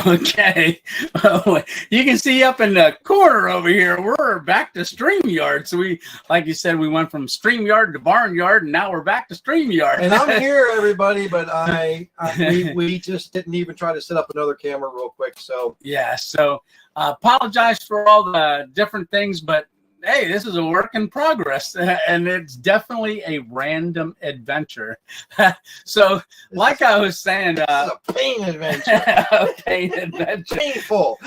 Okay. Oh, you can see up in the corner over here, we're back to StreamYard. So we, like you said, we went from StreamYard to Barnyard, and now we're back to StreamYard. And I'm here, everybody, but we just didn't even try to set up another camera real quick. So yeah, so apologize for all the different things, but hey, this is a work in progress, and it's definitely a random adventure. So, like I was saying, this is a pain adventure. A pain adventure. Painful.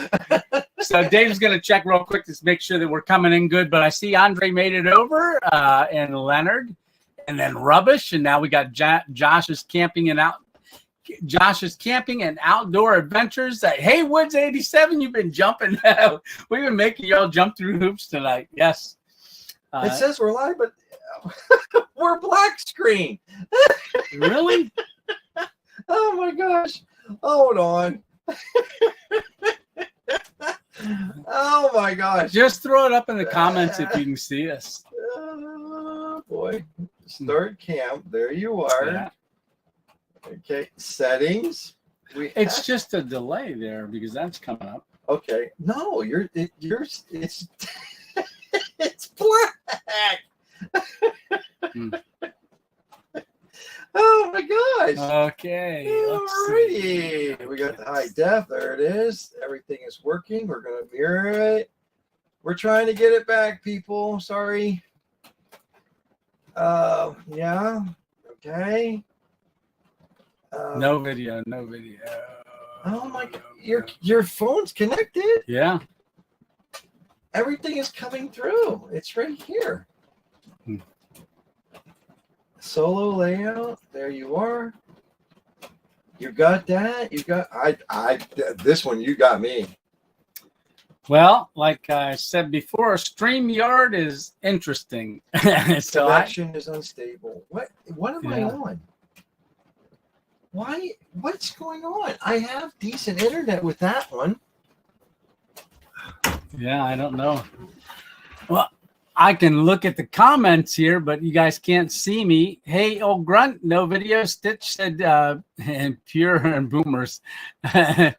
So Dave's going to check real quick to make sure that we're coming in good. But I see Andre made it over, and Leonard, and then Rubbish, and now we got Josh's camping and outdoor adventures. Hey, Woods 87, you've been jumping. We've been making y'all jump through hoops tonight. Yes. It says we're live, but we're black screen. Really? Oh my gosh. Hold on. Oh my gosh. Just throw it up in the comments if you can see us. Boy. Start camp. There you are. Yeah. Okay, settings. It's just a delay there because that's coming up. Okay, no, it's it's black. Oh my gosh. Okay. Alrighty, we got the high def. There it is. Everything is working. We're gonna mirror it. We're trying to get it back, people. Sorry. Yeah. Okay. No video. Oh my God! Your phone's connected. Yeah. Everything is coming through. It's right here. Solo layout. There you are. You got that. You got this one. You got me. Well, like I said before, StreamYard is interesting. So Connection is unstable. What am I on? What's going on? I have decent internet with that one. Yeah, I don't know. Well, I can look at the comments here, but you guys can't see me. Hey, old grunt, no video. Stitch said pure and boomers. Yeah.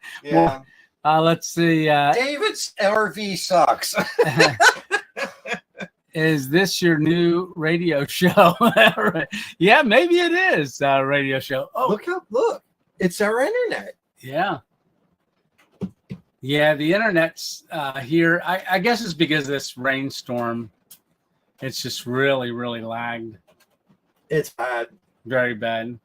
Well, let's see. David's RV sucks. Is this your new radio show? Yeah, maybe it is a radio show. Oh, Look. It's our internet. Yeah. Yeah, the internet's here. I guess it's because of this rainstorm. It's just really, really lagged. It's bad. Very bad.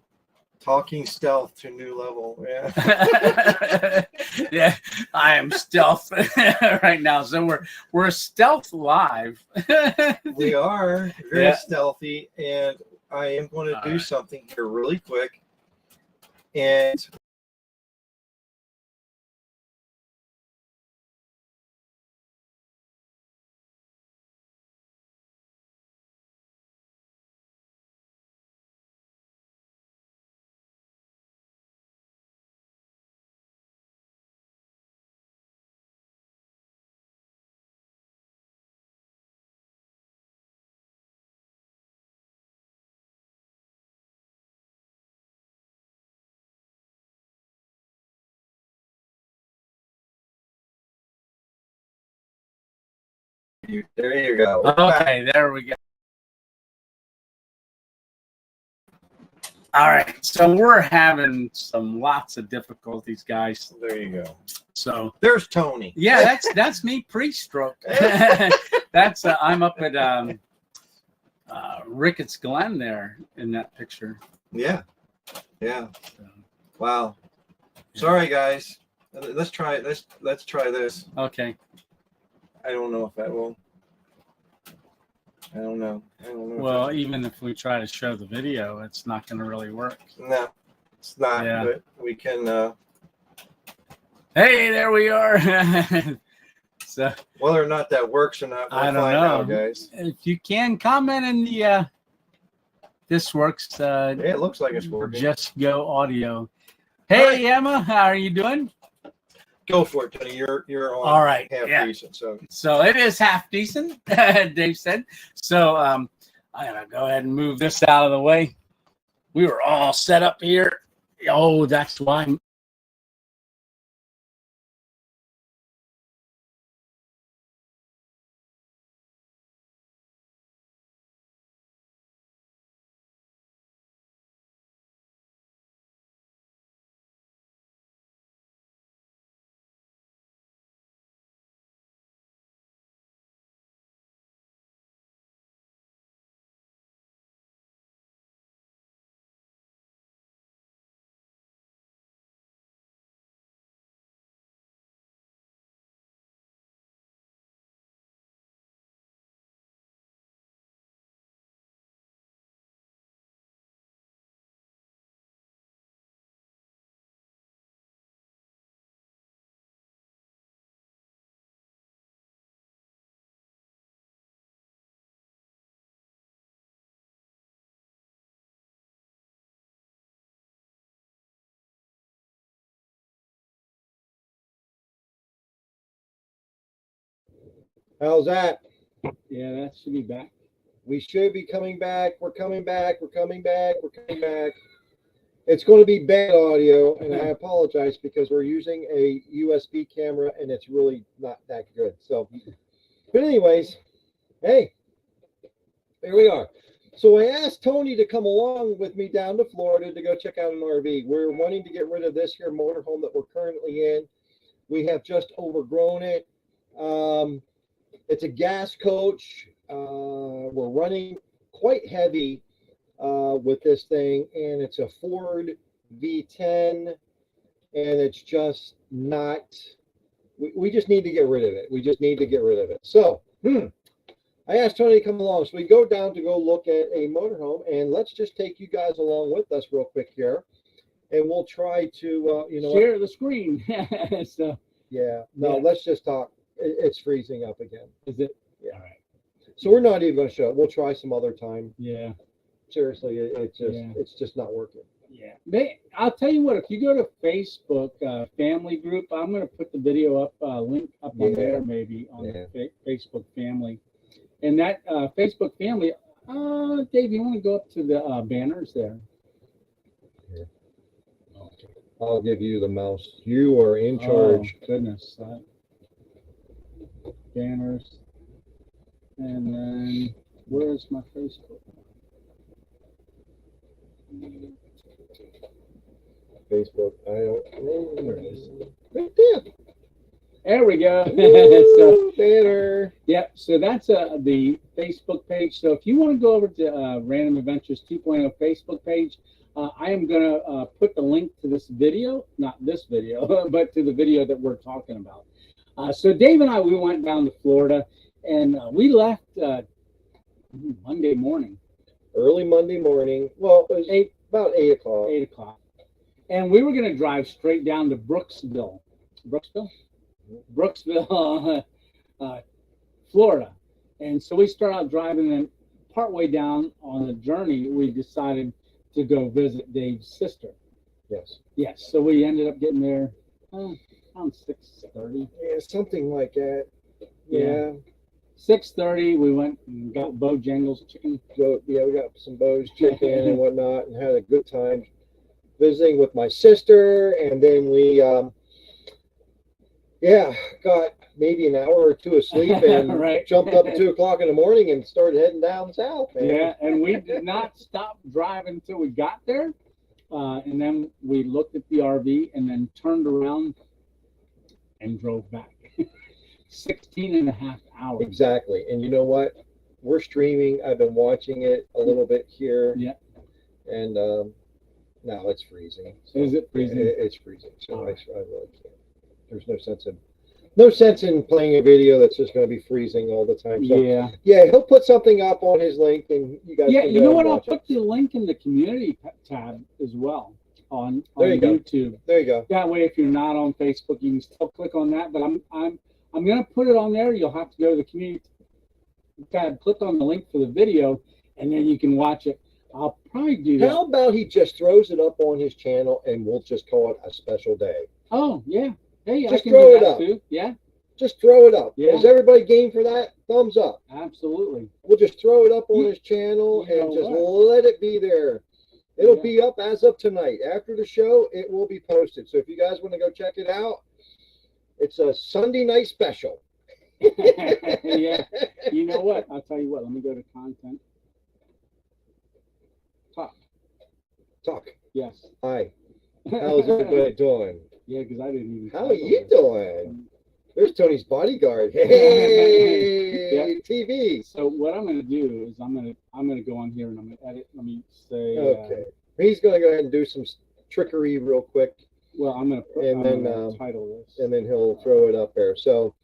Talking stealth to new level. Yeah. Yeah, I am stealth right now. So we're stealth live. We are very stealthy, and I am going to do something here really quick. And there you go. Okay, there we go. All right, so we're having lots of difficulties, guys. There you go. So there's Tony. Yeah, that's me pre-stroke. That's I'm up at Ricketts Glen there in that picture. Yeah. Wow. Sorry, guys. Let's try it. Let's try this. Okay. I don't know if that will. I don't know. Well, even if we try to show the video, it's not going to really work. No, it's not. Yeah. But we can. Hey, there we are. So whether or not that works or not, we'll I don't find know, out, guys. If you can comment in the this works. Yeah, it looks like it's working. Just go audio. Hey, right. Emma, how are you doing? Go for it, Tony. You're on. All right. Half decent. So it is half decent, Dave said. So I'm gonna go ahead and move this out of the way. We were all set up here. Oh, that's why How's that? Yeah, that should be back. We should be coming back. We're coming back. We're coming back. We're coming back. It's going to be bad audio, and I apologize because we're using a USB camera, and it's really not that good. So, but anyways, hey, here we are. So I asked Tony to come along with me down to Florida to go check out an RV. We're wanting to get rid of this here motorhome that we're currently in. We have just overgrown it. It's a gas coach. We're running quite heavy with this thing, and it's a Ford V10, and it's just not. We just need to get rid of it. We just need to get rid of it. So, I asked Tony to come along. So we go down to go look at a motorhome, and let's just take you guys along with us real quick here, and we'll try to, share the screen. So yeah, no, let's just talk. It's freezing up again. is it? Yeah. All right. So we're not even going to show it. We'll try some other time. Yeah. Seriously, it's just not working. Yeah. I'll tell you what. If you go to Facebook family group, I'm going to put the video up, link up on there maybe on the Facebook family, and that Facebook family. Dave, you want to go up to the banners there? Yeah. Okay. I'll give you the mouse. You are in charge. Oh, goodness. Banners. And then where's my Facebook? Facebook. I don't know. There it is. Right there. There we go. So, banner. Yep. So that's the Facebook page. So if you want to go over to Random Adventures 2.0 Facebook page, I am going to put the link to this video, not this video, but to the video that we're talking about. So Dave and I, we went down to Florida, and we left Monday morning. Early Monday morning. Well, it was about 8 o'clock. 8 o'clock. And we were going to drive straight down to Brooksville, Florida. And so we start out driving, and partway down on the journey, we decided to go visit Dave's sister. Yes. Yes. So we ended up getting there around 6:30. Yeah, something like that. Yeah. 6:30. We went and got Bojangles chicken. So, yeah, we got some Bo's chicken and whatnot, and had a good time visiting with my sister. And then we, got maybe an hour or two of sleep and jumped up at 2 o'clock in the morning and started heading down south, man. Yeah, and we did not stop driving until we got there. And then we looked at the RV and then turned around and drove back. 16 and a half hours. Exactly. And you know what? We're streaming. I've been watching it a little bit here. Yeah. And now it's freezing. So is it freezing? It's freezing. So I really can't. There's no sense in playing a video that's just going to be freezing all the time. So, yeah, he'll put something up on his link, and you guys. Yeah, can you know what? I'll it. put the link in the community tab as well on YouTube. Go. There you go. That way, if you're not on Facebook, you can still click on that. But I'm going to put it on there. You'll have to go to the community tab, click on the link for the video, and then you can watch it. I'll probably do that. How about he just throws it up on his channel, and we'll just call it a special day? Oh yeah. Hey, just I can throw do it that up. Too. Yeah. Just throw it up. Yeah. Is everybody game for that? Thumbs up. Absolutely. We'll just throw it up on his channel and just let it be there. It'll be up as of tonight. After the show, it will be posted. So if you guys want to go check it out, it's a Sunday night special. Yeah. You know what? I'll tell you what. Let me go to content. Talk. Yes. Hi. How's everybody doing? Yeah, because I didn't even. How are you doing? There's Tony's bodyguard. Hey, TV. So what I'm going to do is I'm going to go on here and I'm going to edit. Let me say. Okay. He's going to go ahead and do some trickery real quick. Well, I'm going to title this, and then he'll throw it up there. So,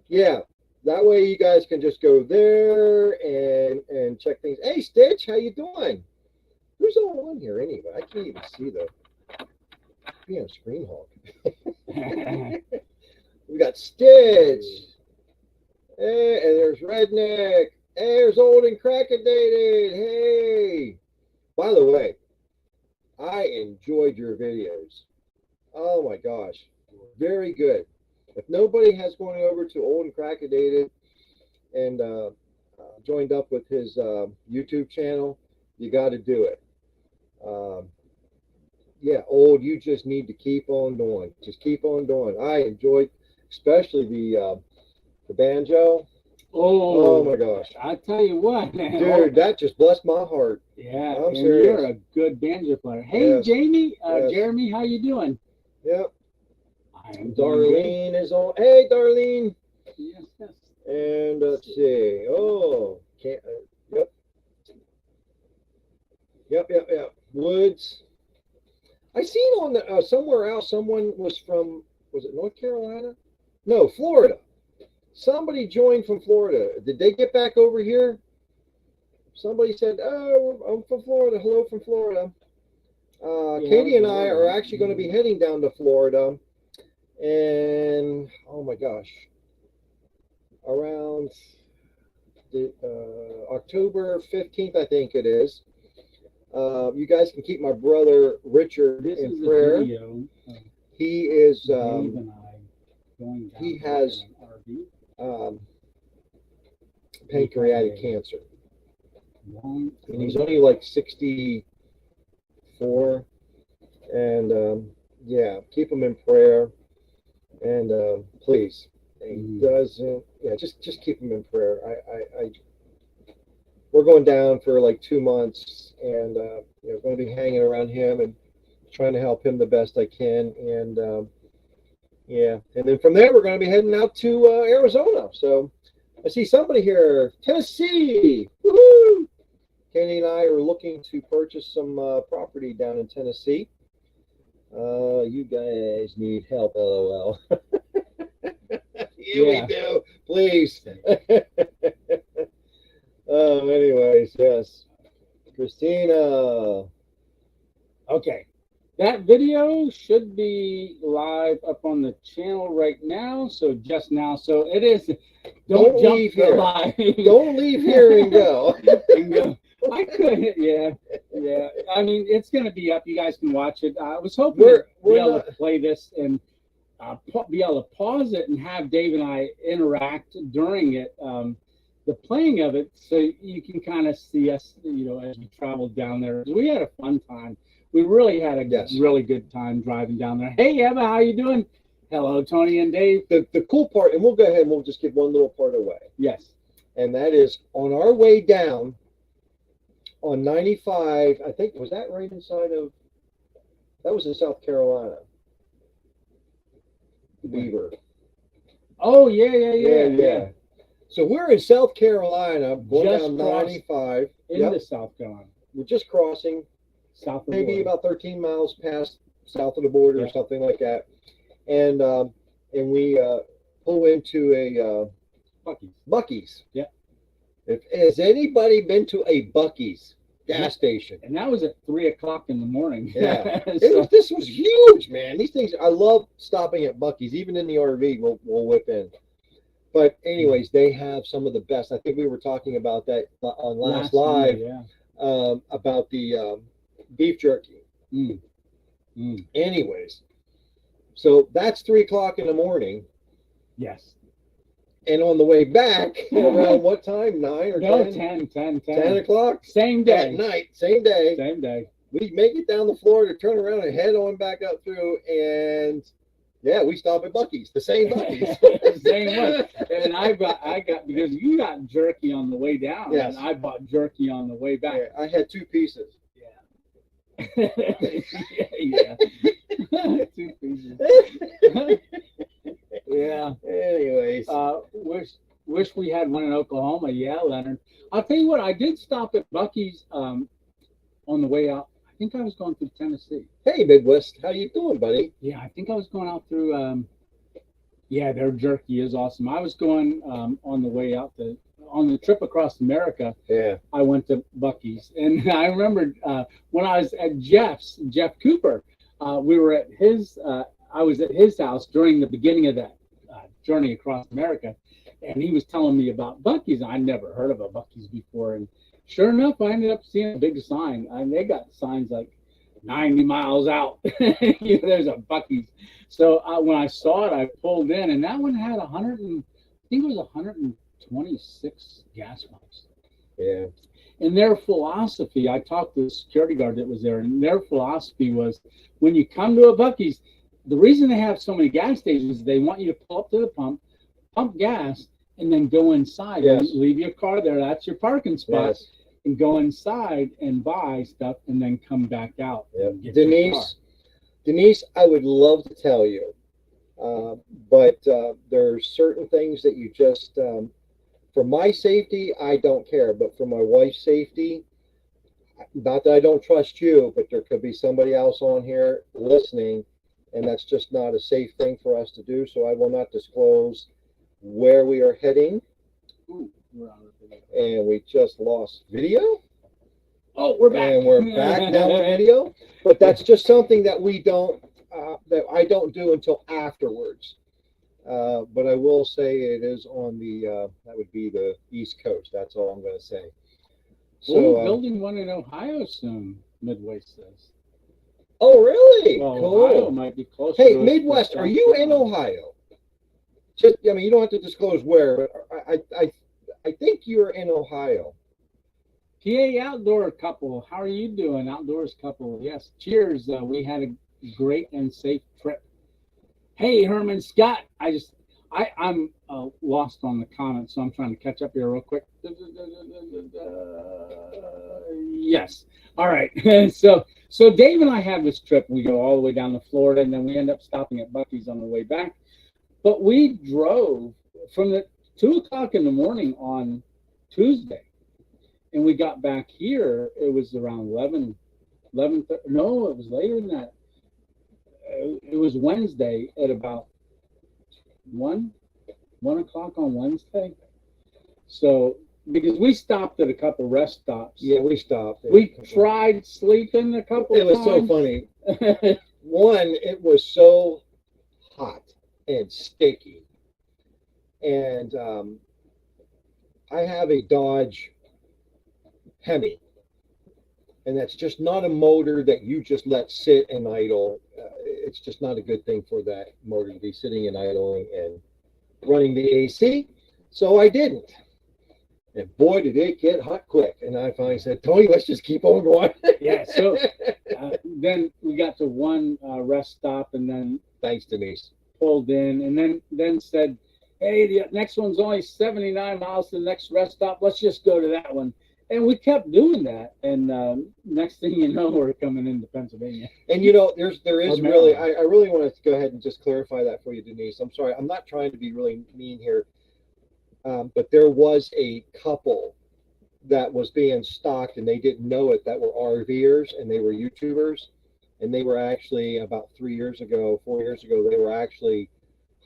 yeah, that way you guys can just go there and check things. Hey, Stitch, how you doing? Who's all on here anyway? I can't even see the. Being a screen hog. We got Stitch. Hey, and there's Redneck. Hey, there's Old and Crackadated. Hey. By the way, I enjoyed your videos. Oh my gosh. Very good. If nobody has gone over to Old and Crackadated, and joined up with his YouTube channel, you got to do it. Yeah, old, you just need to keep on doing. Just keep on doing. I enjoyed, especially the banjo. Oh my gosh. I tell you what, man. Dude, that just blessed my heart. Yeah, I'm and serious. you're a good banjo player. Hey, Yes. Jamie, Yes. Jeremy, how you doing? Yep. I am doing Darlene is on. Hey, Darlene. good. Yes, yes. And let's see. Oh, can't. Yep. Yep. Woods. I seen on the somewhere else. Someone was from. Was it North Carolina? No, Florida. Somebody joined from Florida. Did they get back over here? Somebody said, "Oh, I'm from Florida. Hello from Florida." Yeah, Katie and I are actually going to be heading down to Florida, and oh my gosh, around October 15th, I think it is. You guys can keep my brother Richard This in is prayer. a video of He is. Dave and I going down he there has in an RV. pancreatic cancer, Long, and he's only like 64. And yeah, keep him in prayer, and please. He doesn't. Yeah, just keep him in prayer. We're going down for like 2 months, and going to be hanging around him and trying to help him the best I can. And yeah, and then from there we're going to be heading out to Arizona. So I see somebody here, Tennessee. Woohoo! Katie and I are looking to purchase some property down in Tennessee. You guys need help, LOL. We do. Please. Anyways, yes. Christina. Okay. That video should be live up on the channel right now. So just now. So it is. Don't jump leave here. live. Don't leave here and go. And go. I could. Yeah. I mean, it's going to be up. You guys can watch it. I was hoping to be able to play this and be able to pause it and have Dave and I interact during it, the playing of it, so you can kind of see us, as we traveled down there. We had a fun time. We really had a really good time driving down there. Hey, Emma, how you doing? Hello, Tony and Dave. The cool part, and we'll go ahead and we'll just give one little part away. Yes. And that is on our way down on 95, I think, was that right inside of, that was in South Carolina. Beaver. Oh, yeah. So we're in South Carolina, going down 95. Into South Carolina. We're just crossing, south of maybe about 13 miles past south of the border or something like that. And we pull into a Bucky's. Yeah. Has anybody been to a Bucky's gas station? And that was at 3 o'clock in the morning. Yeah. This was huge, man. These things, I love stopping at Bucky's. Even in the RV, we'll whip in. But anyways, they have some of the best. I think we were talking about that on last live, about the beef jerky. Anyways, so that's 3 o'clock in the morning. Yes. And on the way back, around what time? 9 or 10? 10 o'clock? Same day. At night, same day. Same day. We make it down the floor to turn around and head on back up through, and yeah, we stop at Bucky's, the same Bucky's. Same one. And I got, because you got jerky on the way down, and I bought jerky on the way back. Yeah, I had 2 pieces. Yeah. 2 pieces. Yeah. Anyways. Wish we had one in Oklahoma. Yeah, Leonard. I'll tell you what, I did stop at Bucky's on the way out. I think I was going through Tennessee. Hey, Midwest. How you doing, buddy? Yeah, I think I was going out through, their jerky is awesome. I was going on the way out on the trip across America. Yeah. I went to Bucky's. And I remember when I was at Jeff Cooper, we were at I was at his house during the beginning of that journey across America. And he was telling me about Bucky's. I'd never heard of a Bucky's before. And sure enough, I ended up seeing a big sign. And they got signs like 90 miles out. There's a Bucky's. So when I saw it, I pulled in. And that one had 102 26 gas pumps. Yeah. And their philosophy, I talked to the security guard that was there, and their philosophy was when you come to a Bucky's, the reason they have so many gas stations is they want you to pull up to the pump gas, and then go inside and leave your car there. That's your parking spot. Yes. And go inside and buy stuff and then come back out. Yep. Denise, I would love to tell you, but there's certain things that you just, for my safety, I don't care. But for my wife's safety, not that I don't trust you, but there could be somebody else on here listening, and that's just not a safe thing for us to do. So I will not disclose where we are heading. Ooh, we're on the video. And we just lost video. Oh, we're back. And we're back now with video. But that's just something that we don't, that I don't do until afterwards. But I will say it is on the, that would be the East Coast. That's all I'm going to say. So, building one in Ohio soon, Midway says. Oh, really? Well, cool. Ohio might be closer. Hey, Midwest, are you in Ohio? Just, I mean, you don't have to disclose where, but I think you're in Ohio. PA Outdoor couple, how are you doing? Outdoors couple, yes. Cheers. We had a great and safe trip. Hey, Herman Scott, I'm lost on the comments, so I'm trying to catch up here real quick. Yes. All right. So Dave and I have this trip. We go all the way down to Florida, and then we end up stopping at Bucky's on the way back. But we drove from the 2 o'clock in the morning on Tuesday, and we got back here. It was around 11. No, it was later than that. It was Wednesday at about 1 o'clock on Wednesday. So because we stopped at a couple rest stops. Yeah, we stopped. We tried sleeping a couple. It was times. so funny. One, it was so hot and sticky, and I have a Dodge Hemi, and that's just not a motor that you just let sit and idle. It's just not a good thing for that motor to be sitting and idling and running the AC. So I didn't. And boy, did it get hot quick. And I finally said, Tony, let's just keep on going. Yeah. So then we got to one rest stop, and then thanks, Denise. Pulled in, and then said, hey, the next one's only 79 miles to the next rest stop. Let's just go to that one. And we kept doing that. And next thing you know, we're coming into Pennsylvania. And you know, there is really, I really want to go ahead and just clarify that for you, Denise. I'm sorry, I'm not trying to be really mean here. But there was a couple that was being stalked, and they didn't know it, that were RVers, and they were YouTubers. And they were actually, about 4 years ago, they were actually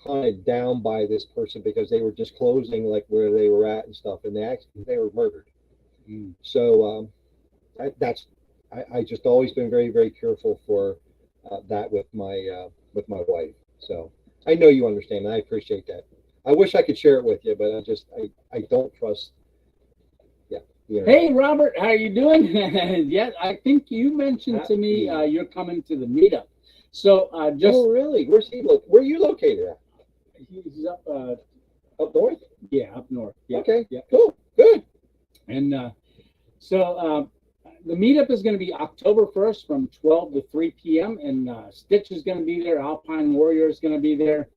hunted down by this person because they were disclosing like where they were at and stuff, and they were murdered. So I just always been very, very careful for that with my wife. So I know you understand. I appreciate that. I wish I could share it with you, but I don't trust. Yeah. You know. Hey, Robert, how you doing? Yeah, I think you mentioned to me you're coming to the meetup. So just. Oh, really? Where's he? Where are you located at? He's up north. Yeah, up north. Yeah. Okay. Yeah. Cool. Good. And so the meetup is going to be October 1st from 12 to 3 p.m. And Stitch is going to be there. Alpine Warrior is going to be there.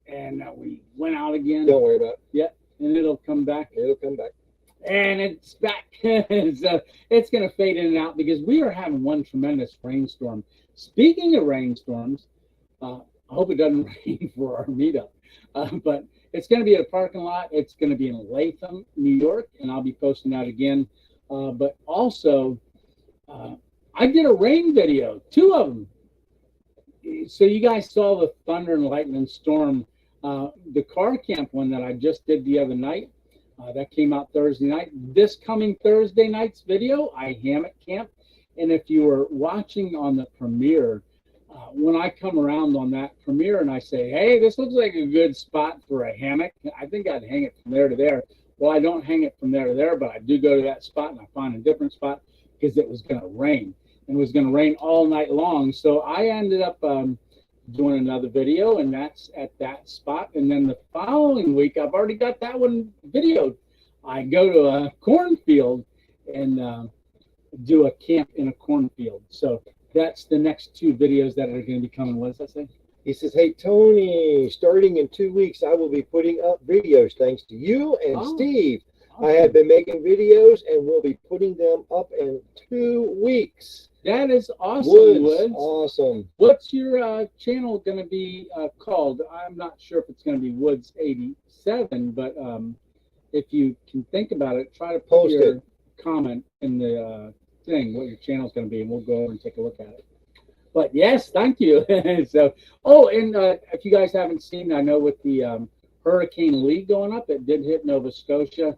And we went out again. Don't worry about it. Yeah, and it'll come back. It'll come back. And it's back. So it's going to fade in and out because we are having one tremendous rainstorm. Speaking of rainstorms, I hope it doesn't rain for our meetup. But it's going to be at a parking lot. It's going to be in Latham, New York, and I'll be posting that again. But also, I did a rain video, 2 of them. So you guys saw the thunder and lightning storm. The car camp one that I just did the other night, that came out Thursday night. This coming Thursday night's video, I hammock camp. And if you were watching on the premiere, when I come around on that premiere and I say, hey, this looks like a good spot for a hammock, I think I'd hang it from there to there. Well, I don't hang it from there to there, but I do go to that spot and I find a different spot because it was going to rain. And it was going to rain all night long. So I ended up doing another video, and that's at that spot. And then the following week, I've already got that one videoed. I go to a cornfield and do a camp in a cornfield. So that's the next two videos that are going to be coming. What does that say? He says, "Hey Tony, starting in 2 weeks, I will be putting up videos thanks to you and Steve. I have been making videos and will be putting them up in 2 weeks." That is awesome, Woods. Awesome. What's your channel going to be called? I'm not sure if it's going to be Woods 87, but if you can think about it, try to post your comment in the thing, what your channel is going to be, and we'll go over and take a look at it. But yes, thank you. So, and if you guys haven't seen, I know with the Hurricane Lee going up, it did hit Nova Scotia.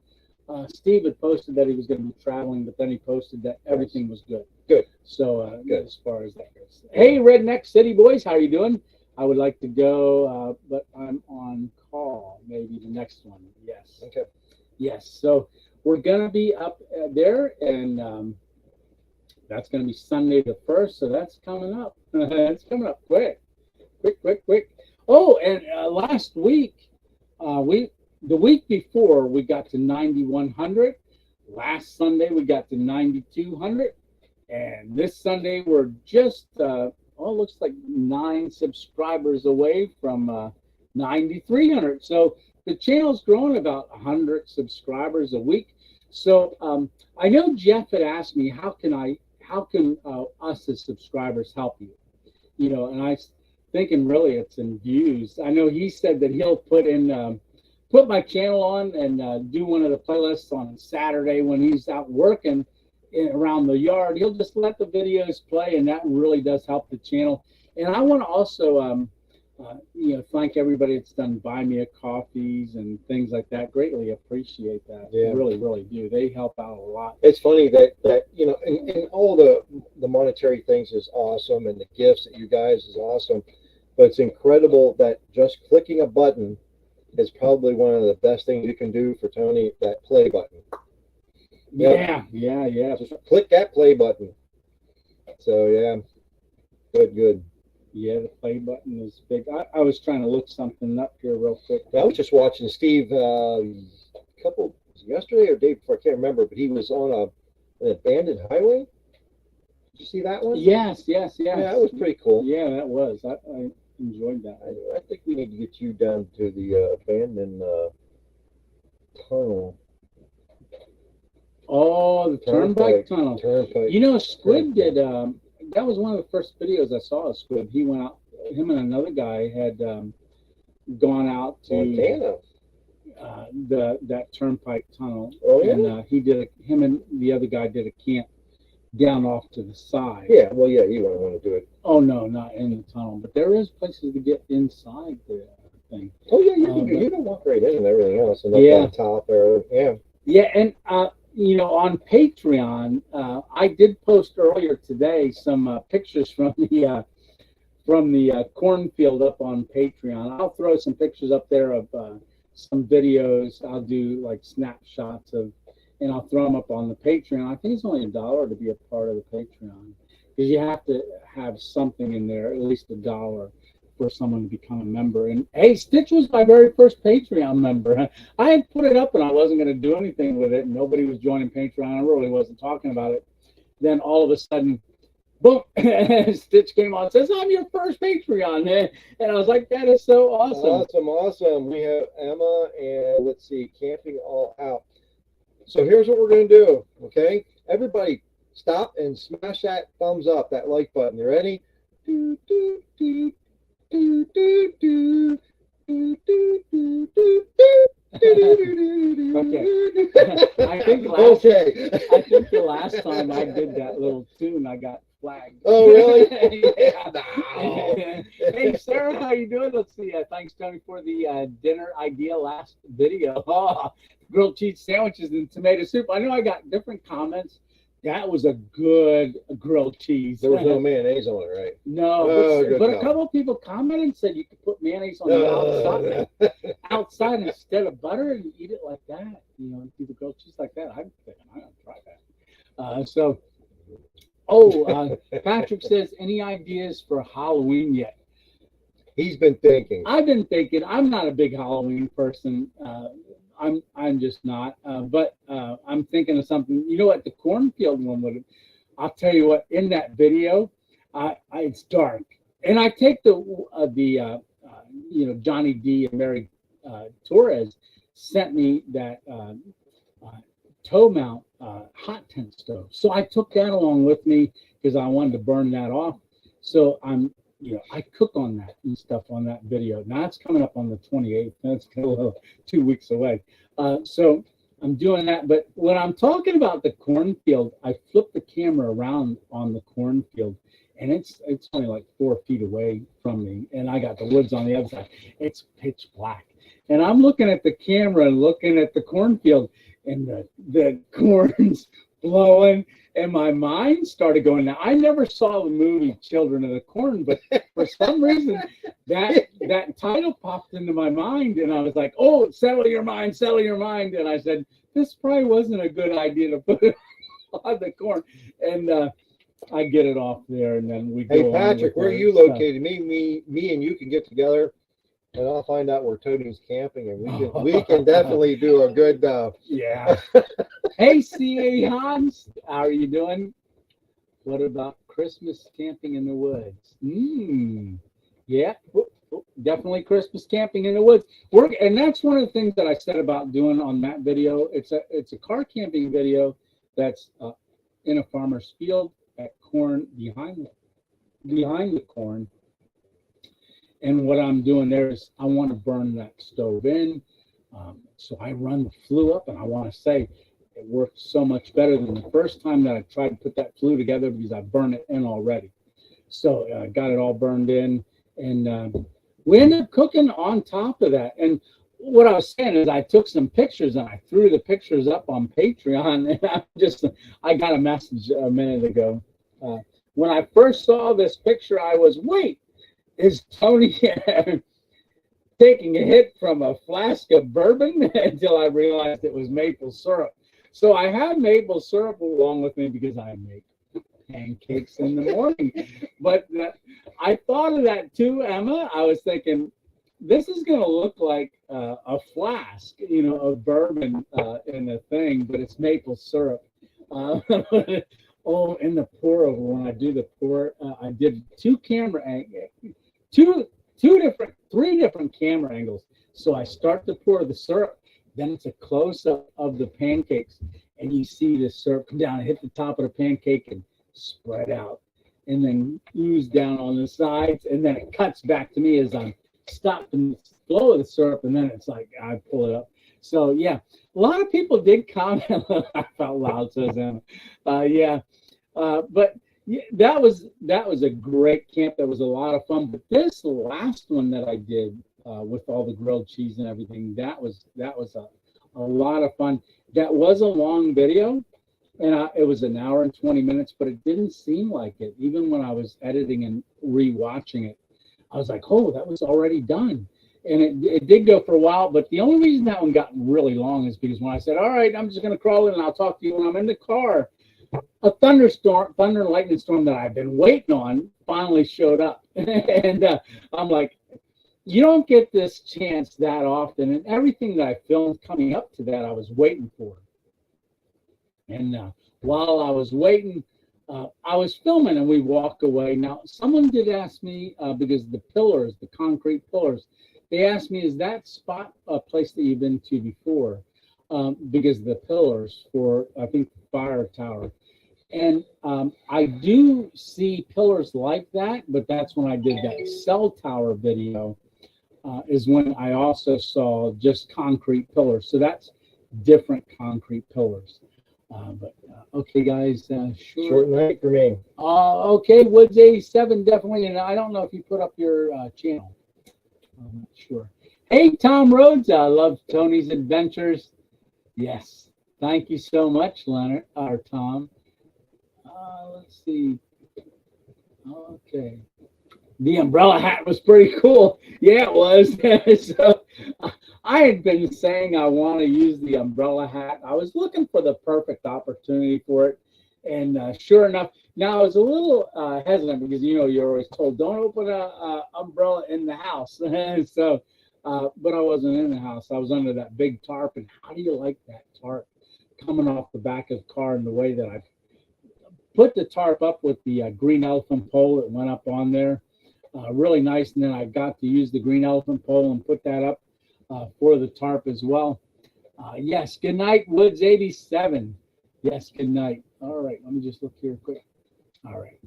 Steve had posted that he was going to be traveling, but then he posted that everything was good. Good. So good. As far as that goes. Hey, Redneck City boys, how are you doing? I would like to go, but I'm on call. Maybe the next one. Yes. Okay. Yes. So we're going to be up there, and that's going to be Sunday the 1st. So that's coming up. It's coming up quick. Oh, and last week, the week before, we got to 9,100. Last Sunday, we got to 9,200. And this Sunday, we're just, looks like 9 subscribers away from 9,300. So the channel's growing about 100 subscribers a week. So I know Jeff had asked me, how can us as subscribers help you? You know, and I was thinking really it's in views. I know he said that he'll put my channel on and do one of the playlists on Saturday when he's out working around the yard. He'll just let the videos play, and that really does help the channel. And I want to also thank everybody that's done buy me a coffees and things like that. Greatly appreciate that. Yeah. Really do. They help out a lot. It's funny that and all the monetary things is awesome, and the gifts that you guys is awesome, but it's incredible that just clicking a button is probably one of the best things you can do for Tony. That play button. Yeah. Just click that play button. So yeah, good. Yeah, the play button is big. I was trying to look something up here real quick. I was just watching Steve yesterday or day before, I can't remember, but he was on an abandoned highway. Did you see that one? Yes. Yeah, that was pretty cool. Yeah, that was. I enjoyed that. I think we need to get you down to the abandoned tunnel. Oh, the Turnpike Tunnel. Turnpike. You know, Squid did. That was one of the first videos I saw of Squid. He went out. Him and another guy had gone out to Montana. That Turnpike Tunnel. Oh yeah. And him and the other guy did a camp down off to the side. Yeah. Well, yeah. You wouldn't want to do it. Oh no, not in the tunnel. But there is places to get inside the thing. Oh yeah. You can walk right in and everything else, and up on top there. Yeah. Yeah, and on Patreon, I did post earlier today some pictures from the cornfield up on Patreon. I'll throw some pictures up there of some videos. I'll do like snapshots of, and I'll throw them up on the Patreon. I think it's only $1 to be a part of the Patreon, because you have to have something in there, at least $1 for someone to become a member. And hey, Stitch was my very first Patreon member. I had put it up and I wasn't going to do anything with it, and nobody was joining Patreon. I really wasn't talking about it. Then all of a sudden, boom, Stitch came on and says, "I'm your first Patreon." And I was like, that is so awesome. Awesome. We have Emma and let's see, Camping All Out. So here's what we're going to do, okay? Everybody stop and smash that thumbs up, that like button. You ready? Do, do, do. Do, do, do, do, do, do, do, Okay. I think the last time I did that little tune, I got flagged. Oh, really? Yeah. No. Hey, Sarah, how you doing? Let's see. Thanks, Tony, for the dinner idea last video. Oh, grilled cheese sandwiches and tomato soup. I know I got different comments. That was a good grilled cheese. There was no mayonnaise on it, right? No, but a couple of people commented and said you could put mayonnaise on the outside instead of butter and eat it like that. Do the grilled cheese like that. I'm thinking I'm gonna try that. Patrick says, any ideas for Halloween yet? He's been thinking. I've been thinking. I'm not a big Halloween person. I'm just not. But I'm thinking of something. You know what? The cornfield one would. I'll tell you what. In that video, it's dark, and I take the Johnny D and Mary Torres sent me that toe mount hot tent stove. So I took that along with me because I wanted to burn that off. So I cook on that and stuff on that video. Now it's coming up on the 28th. That's a little 2 weeks away. So I'm doing that. But when I'm talking about the cornfield, I flip the camera around on the cornfield, and it's only like 4 feet away from me, and I got the woods on the other side. It's pitch black, and I'm looking at the camera and looking at the cornfield, and the corn's blowing. And my mind started going. Now, I never saw the movie Children of the Corn, but for some reason, that title popped into my mind, and I was like, "Oh, settle your mind, settle your mind." And I said, "This probably wasn't a good idea to put it on the corn." And I get it off there, and then we go. Hey, Patrick, where are you located? Me, and you can get together, and I'll find out where Tony's camping, and we can definitely do a good. Yeah. Hey, C.A. Hans, how are you doing? What about Christmas camping in the woods? Yeah, definitely Christmas camping in the woods. And that's one of the things that I said about doing on that video. It's a car camping video that's in a farmer's field at corn behind the corn. And what I'm doing there is I want to burn that stove in. So I run the flue up, and I want to say it worked so much better than the first time that I tried to put that flue together because I burned it in already. So I got it all burned in, and we ended up cooking on top of that. And what I was saying is I took some pictures and I threw the pictures up on Patreon, and I got a message a minute ago. When I first saw this picture, I was, wait, is Tony taking a hit from a flask of bourbon? Until I realized it was maple syrup. So I had maple syrup along with me because I make pancakes in the morning. But I thought of that too, Emma. I was thinking, this is going to look like a flask, of bourbon in the thing, but it's maple syrup. Oh, in the pour over, when I do the pour, I did three different camera angles. So I start to pour the syrup, then it's a close-up of the pancakes, and you see the syrup come down and hit the top of the pancake and spread out, and then ooze down on the sides, and then it cuts back to me as I'm stopping the flow of the syrup, and then it's like I pull it up. So yeah, a lot of people did comment. I felt loud, says Emma. But yeah, that was a great camp. That was a lot of fun. But this last one that I did with all the grilled cheese and everything, that was a lot of fun. That was a long video, and it was an hour and 20 minutes, but it didn't seem like it. Even when I was editing and rewatching it, I was like, oh, that was already done. And it did go for a while, but the only reason that one got really long is because when I said, all right, I'm just going to crawl in and I'll talk to you when I'm in the car, a thunder and lightning storm that I've been waiting on finally showed up. And I'm like, you don't get this chance that often. And everything that I filmed coming up to that, I was waiting for. And while I was waiting, I was filming and we walk away. Now, someone did ask me, because the pillars, the concrete pillars, they asked me, is that spot a place that you've been to before? Because the pillars for, I think, the fire tower. And I do see pillars like that, but that's when I did that cell tower video, is when I also saw just concrete pillars. So that's different concrete pillars. Okay, guys, sure. Short night for me. Okay, Woods 87, definitely. And I don't know if you put up your channel. I'm not sure. Hey, Tom Rhodes, I love Tony's Adventures. Yes, thank you so much, Leonard, or Tom. Let's see. Okay. The umbrella hat was pretty cool. Yeah, it was. So I had been saying I want to use the umbrella hat. I was looking for the perfect opportunity for it. And sure enough, now I was a little hesitant because you're always told don't open a umbrella in the house. And so, but I wasn't in the house. I was under that big tarp. And how do you like that tarp coming off the back of the car in the way that I put the tarp up with the green elephant pole that went up on there? Really nice. And then I got to use the green elephant pole and put that up for the tarp as well. Yes, good night, Woods 87. Yes, good night. All right, let me just look here quick. All right.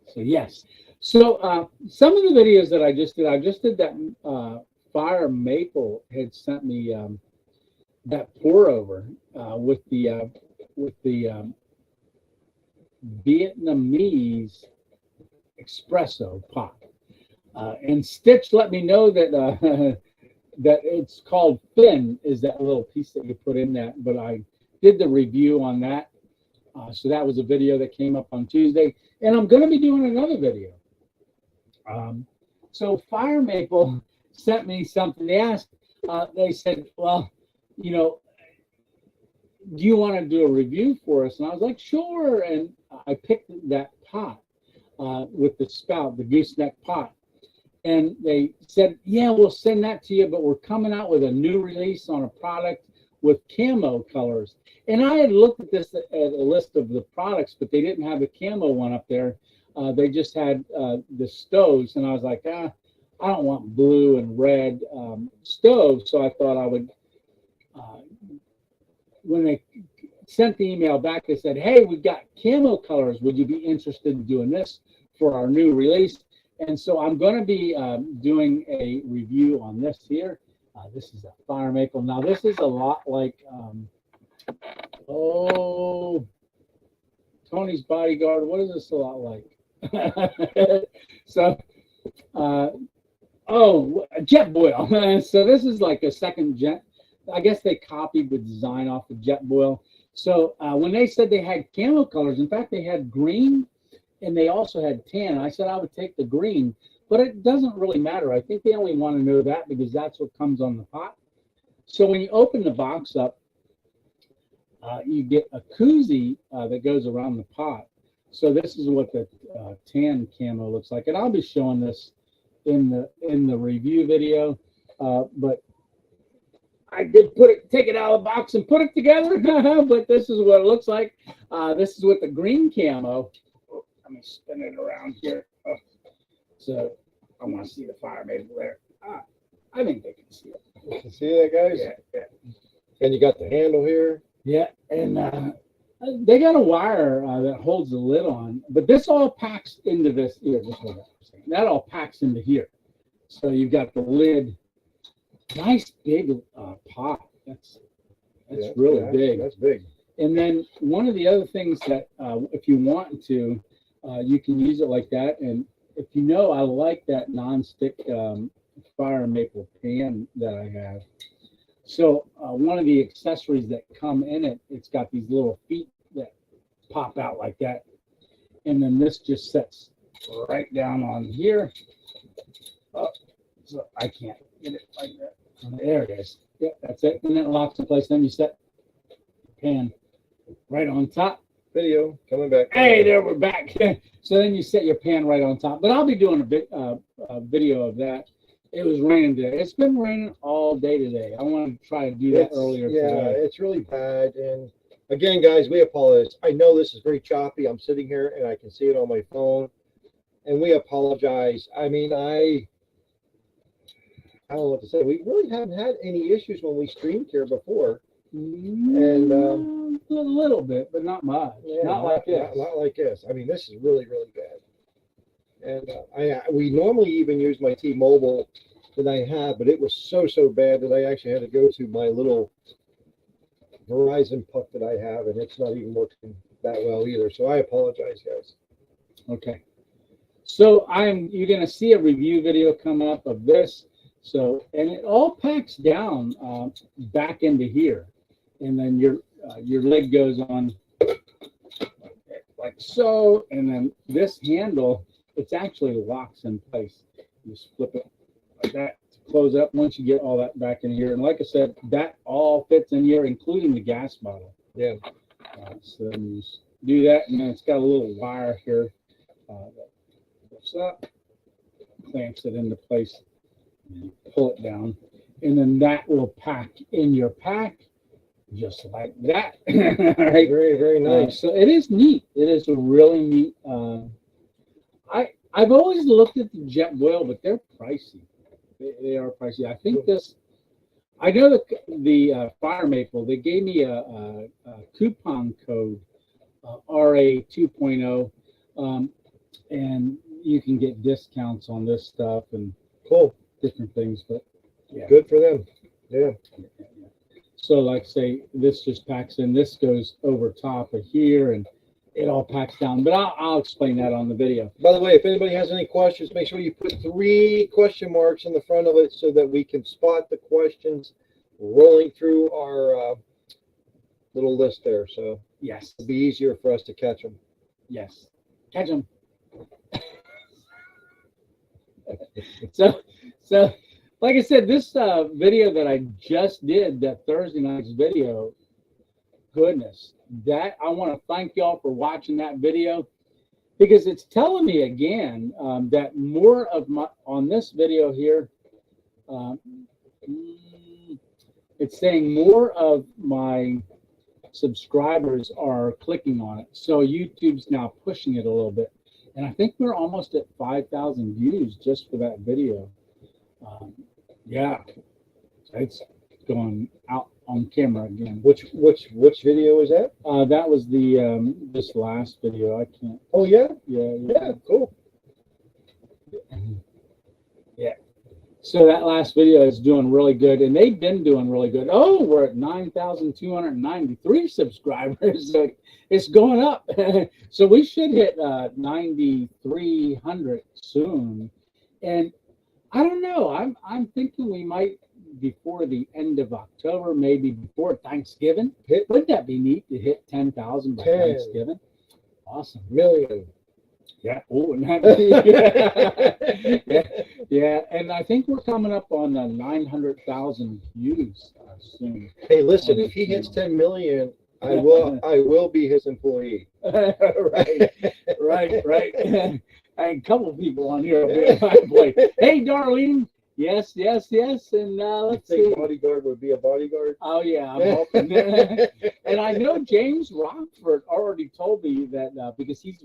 So yes. So some of the videos that I just did that Fire Maple had sent me that pour over with the Vietnamese espresso pot. And Stitch let me know that that it's called Fin, is that little piece that you put in that. But I did the review on that. So that was a video that came up on Tuesday. And I'm going to be doing another video. So Fire Maple sent me something. They asked, they said, well, do you want to do a review for us? And I was like, sure. And I picked that pot with the spout, the gooseneck pot. And they said, yeah, we'll send that to you, but we're coming out with a new release on a product with camo colors. And I had looked at this at a list of the products, but they didn't have the camo one up there. They just had the stoves. And I was like, I don't want blue and red stoves. So I thought I would, when they sent the email back, they said, hey, we've got camo colors. Would you be interested in doing this for our new release? And so I'm going to be doing a review on this here. This is a Fire Maple. Now, this is a lot like, Tony's Bodyguard. What is this a lot like? So, Jetboil. So this is like a second jet. I guess they copied the design off of Jetboil. So when they said they had camo colors, in fact, they had green, and they also had tan. I said I would take the green, but it doesn't really matter. I think they only want to know that because that's what comes on the pot. So when you open the box up, you get a koozie that goes around the pot. So this is what the tan camo looks like, and I'll be showing this in the review video. But I did take it out of the box and put it together. But this is what it looks like. This is with the green camo. Let me spin it around here. So I want to see the Fire Maple there. I think they can see it. You can see that, guys? Yeah. And you got the handle here. Yeah, and they got a wire that holds the lid on, but this all packs into this here. That all packs into here. So you've got the lid. Nice big pot. That's really big. That's big. And then one of the other things that if you want to, you can use it like that. And if I like that nonstick Fire Maple pan that I have. So one of the accessories that come in it, it's got these little feet that pop out like that. And then this just sets right down on here. Oh, so I can't get it like that. There it is. Yeah, that's it. And then it locks in place. Then you set the pan right on top. Video coming back. Hey, there we're back. So then you set your pan right on top. But I'll be doing a video of that. It was raining today. It's been raining all day today. I wanted to try to do that earlier today. Yeah, it's really bad. And again, guys, we apologize. I know this is very choppy. I'm sitting here and I can see it on my phone. And we apologize. I mean, I don't know what to say. We really haven't had any issues when we streamed here before. And a little bit, but not much. Yeah, not like this. Not like this. I mean, this is really, really bad. And we normally even use my T-Mobile that I have, but it was so bad that I actually had to go to my little Verizon puck that I have, and it's not even working that well either. So I apologize, guys. Okay. So you're going to see a review video come up of this. So, and it all packs down back into here, and then your leg goes on like so, and then this handle, it's actually locks in place. You just flip it like that to close up once you get all that back in here. And like I said, that all fits in here, including the gas bottle. Yeah. So then you just do that, and then it's got a little wire here that lifts up, clamps it into place, and you pull it down, and then that will pack in your pack just like that. All right. Very, very nice. So it is neat. It is a really neat. I've always looked at the Jetboil, but they're pricey. They are pricey. I think this. I know the Fire Maple. They gave me a coupon code RA 2.0, and you can get discounts on this stuff and Cool. different things. But yeah, Good for them. Yeah. so like say this just packs in. This goes over top of here, and it all packs down. But I'll explain that on the video. By the way, if anybody has any questions, make sure you put 3 question marks in the front of it so that we can spot the questions rolling through our little list there. So Yes, it'll be easier for us to catch them. yes, catch them. So, like I said, this video that I just did, that Thursday night's video, goodness, that I want to thank y'all for watching that video, because it's telling me again that more of my on this video here, it's saying more of my subscribers are clicking on it. So YouTube's now pushing it a little bit. And I think we're almost at 5,000 views just for that video. Yeah, it's going out on camera again. Which video is that? That was the this last video. I can't. Oh yeah, Yeah. cool. Yeah. So that last video is doing really good, and they've been doing really good. Oh, we're at 9,293 subscribers. So it's going up. So we should hit 9,300 soon. And I don't know. I'm thinking we might, before the end of October, maybe before Thanksgiving. Wouldn't that be neat to hit 10,000 by 10 Thanksgiving? Awesome. million. Yeah. Oh, and that, yeah. And I think we're coming up on 900,000 views soon. Hey, listen, if he hits 10 million, I will be his employee. Right. And a couple people on here will be my employee. Hey, Darlene. Yes. And let's see. Bodyguard would be a bodyguard. Oh yeah, I'm hoping. And I know James Rockford already told me that because he's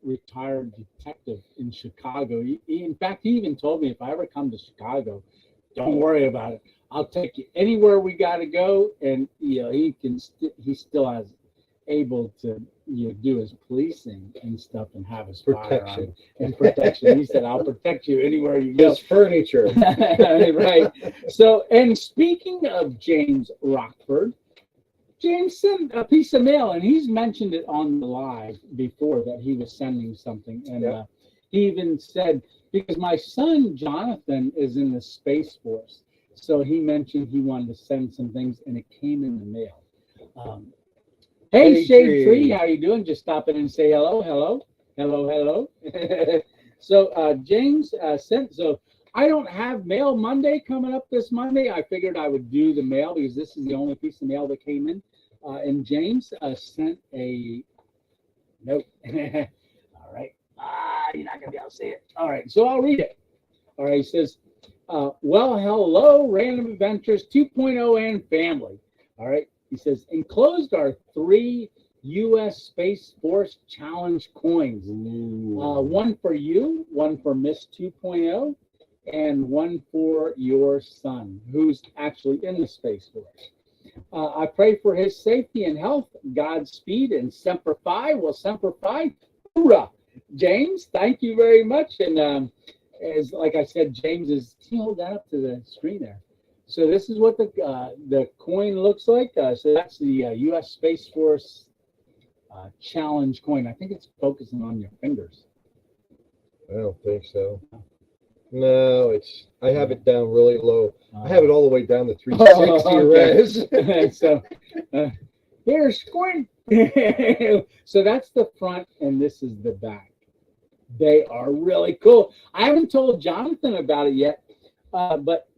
retired detective in Chicago. In fact, he even told me if I ever come to Chicago, don't worry about it. I'll take you anywhere we got to go, and he still has able to do his policing and stuff and have his Protection. and protection. He said, "I'll protect you anywhere you go." His furniture. Right. So, and speaking of James Rockford, James sent a piece of mail, and he's mentioned it on the live before that he was sending something, and he even said, because my son Jonathan is in the Space Force, so he mentioned he wanted to send some things, and it came in the mail. Hey, Shade Tree, how you doing? Just stop in and say hello. So James sent. So I don't have Mail Monday coming up this Monday. I figured I would do the mail because this is the only piece of mail that came in. And James sent a note. All right. You're not gonna be able to see it. All right. So I'll read it. All right. He says, "Well, hello, Random Adventures 2.0 and family." All right. He says, "Enclosed are 3 U.S. Space Force Challenge coins. One for you, one for Miss 2.0, and one for your son, who's actually in the Space Force. I pray for his safety and health, Godspeed, and Semper Fi." Well, Semper Fi, hoorah! James, thank you very much. And as like I said, James is, can you hold that up to the screen there? So this is what the coin looks like. So that's the U.S. Space Force Challenge coin. I think it's focusing on your fingers. I don't think so. No, I have it down really low. I have it all the way down to 360 res. So here's coin. So that's the front, and this is the back. They are really cool. I haven't told Jonathan about it yet, but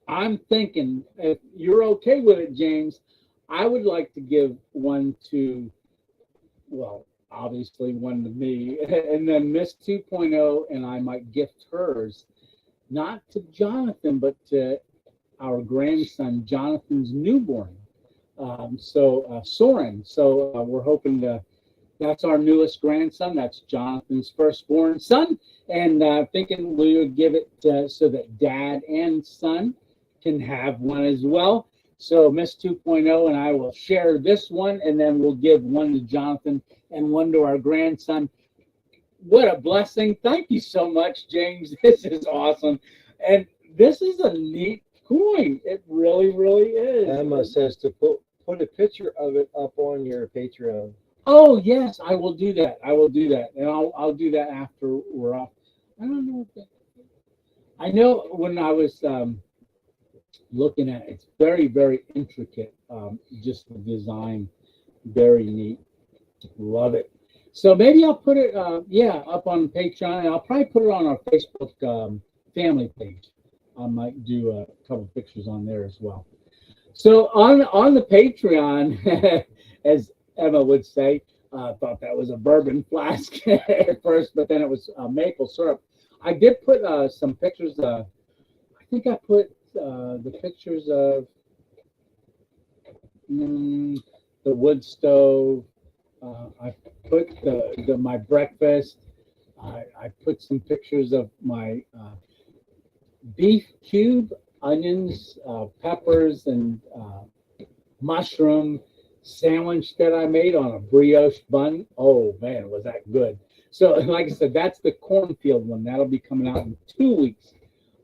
I'm thinking, if you're okay with it, James, I would like to give one to, well, obviously one to me, and then Miss 2.0, and I might gift hers, not to Jonathan, but to our grandson, Jonathan's newborn. Soren. So we're hoping to. That's our newest grandson. That's Jonathan's firstborn son, and thinking we would give it so that dad and son can have one as well. So Miss 2.0 and I will share this one, and then we'll give one to Jonathan and one to our grandson. What a blessing. Thank you so much, James. This is awesome. And this is a neat coin. It really, really is. Emma says to put a picture of it up on your Patreon. Oh, yes, I will do that. I will do that. And I'll do that after we're off. I don't know if that, I know when I was looking at it, it's very, very intricate. Just the design, very neat. Love it. So maybe I'll put it, up on Patreon. And I'll probably put it on our Facebook family page. I might do a couple pictures on there as well. So on the Patreon, as Emma would say, thought that was a bourbon flask at first, but then it was maple syrup. I did put some pictures. I think I put the pictures of the wood stove. I put my breakfast. I put some pictures of my beef cube, onions, peppers, and mushroom sandwich that I made on a brioche bun. Oh man, was that good. So like I said, that's the cornfield one. That'll be coming out in 2 weeks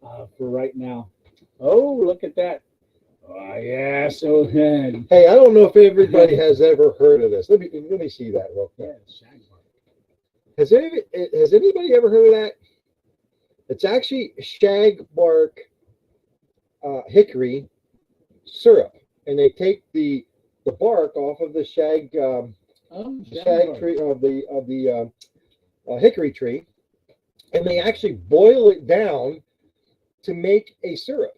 for right now. Oh, look at that. Oh, yeah, so good. Hey, I don't know if everybody has ever heard of this. Let me see that real quick. Has anybody ever heard of that? It's actually shagbark hickory syrup, and they take the bark off of the shag tree of the hickory tree, and they actually boil it down to make a syrup.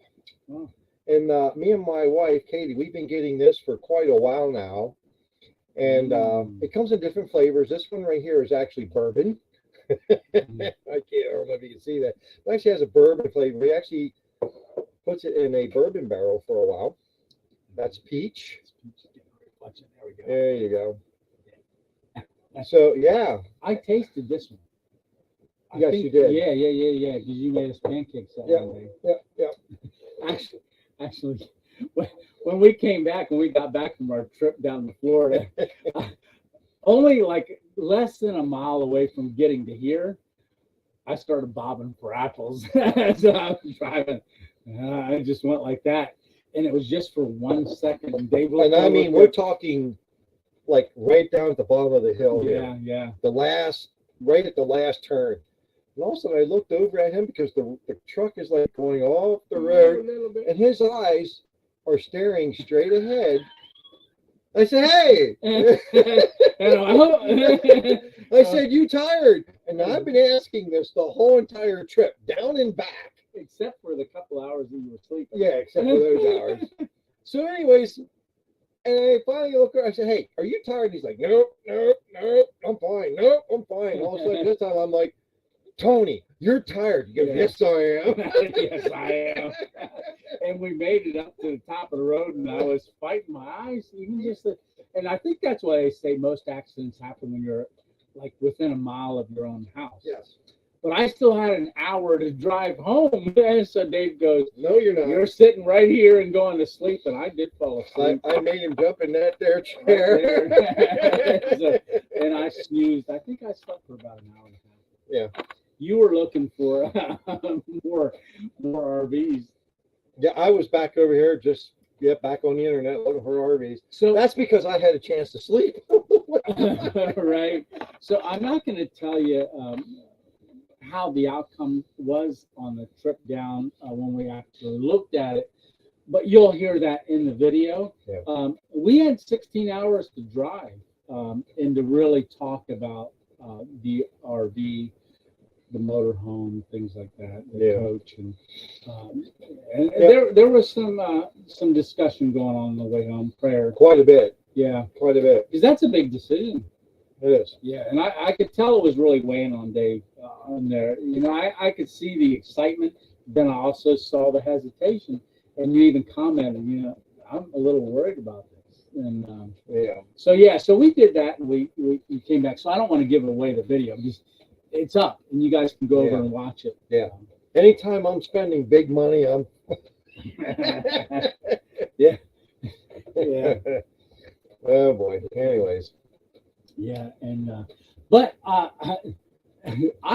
Oh. And me and my wife Katie, we've been getting this for quite a while now, and it comes in different flavors. This one right here is actually bourbon. I don't know if you can see that. It actually has a bourbon flavor. He actually puts it in a bourbon barrel for a while. That's peach. There you go. So yeah, I tasted this one. Yes, you did. Yeah. Because you made us pancakes that one day. Yeah. Actually, when we came back, when we got back from our trip down to Florida, only like less than a mile away from getting to here, I started bobbing for apples. So I was driving. I just went like that. And it was just for 1 second. And I mean, we're talking like right down at the bottom of the hill. Yeah. Right at the last turn. And all of a sudden I looked over at him because the truck is like going off the road and his eyes are staring straight ahead. I said, hey. I said, you tired? And I've been asking this the whole entire trip, down and back. Except for the couple hours that you were sleeping. Yeah, except for those hours. So anyways, and I finally look at, I said, hey, are you tired? He's like, nope, I'm fine. Nope, I'm fine. All of a sudden this time I'm like, Tony, you're tired. He goes, yes, I am. Yes, I am. And we made it up to the top of the road, and I was fighting my eyes. And I think that's why they say most accidents happen when you're like within a mile of your own house. Yes. But I still had an hour to drive home. And so Dave goes, no, you're not. You're sitting right here and going to sleep. And I did fall asleep. I made him jump in that there chair. So, and I snoozed. I think I slept for about an hour and a half. Yeah. You were looking for more RVs. Yeah, I was back over here back on the internet looking for RVs. So that's because I had a chance to sleep. Right. So I'm not going to tell you how the outcome was on the trip down when we actually looked at it, but you'll hear that in the video. Yeah. We had 16 hours to drive and to really talk about the RV, the motorhome, things like that, the Yeah. coach, and there was some discussion going on the way home. Prayer, Quite a bit. yeah, Quite a bit. because that's a big decision. It is. Yeah, and I could tell it was really weighing on Dave on there. You know, I could see the excitement, then I also saw the hesitation, and you even commented, you know, I'm a little worried about this, and Yeah. so we did that, and we came back. So I don't want to give away the video because it's up, and you guys can go over Yeah. and watch it. Yeah. Anytime I'm spending big money, I'm. Yeah. Yeah. Oh boy. Anyways. Yeah, and but I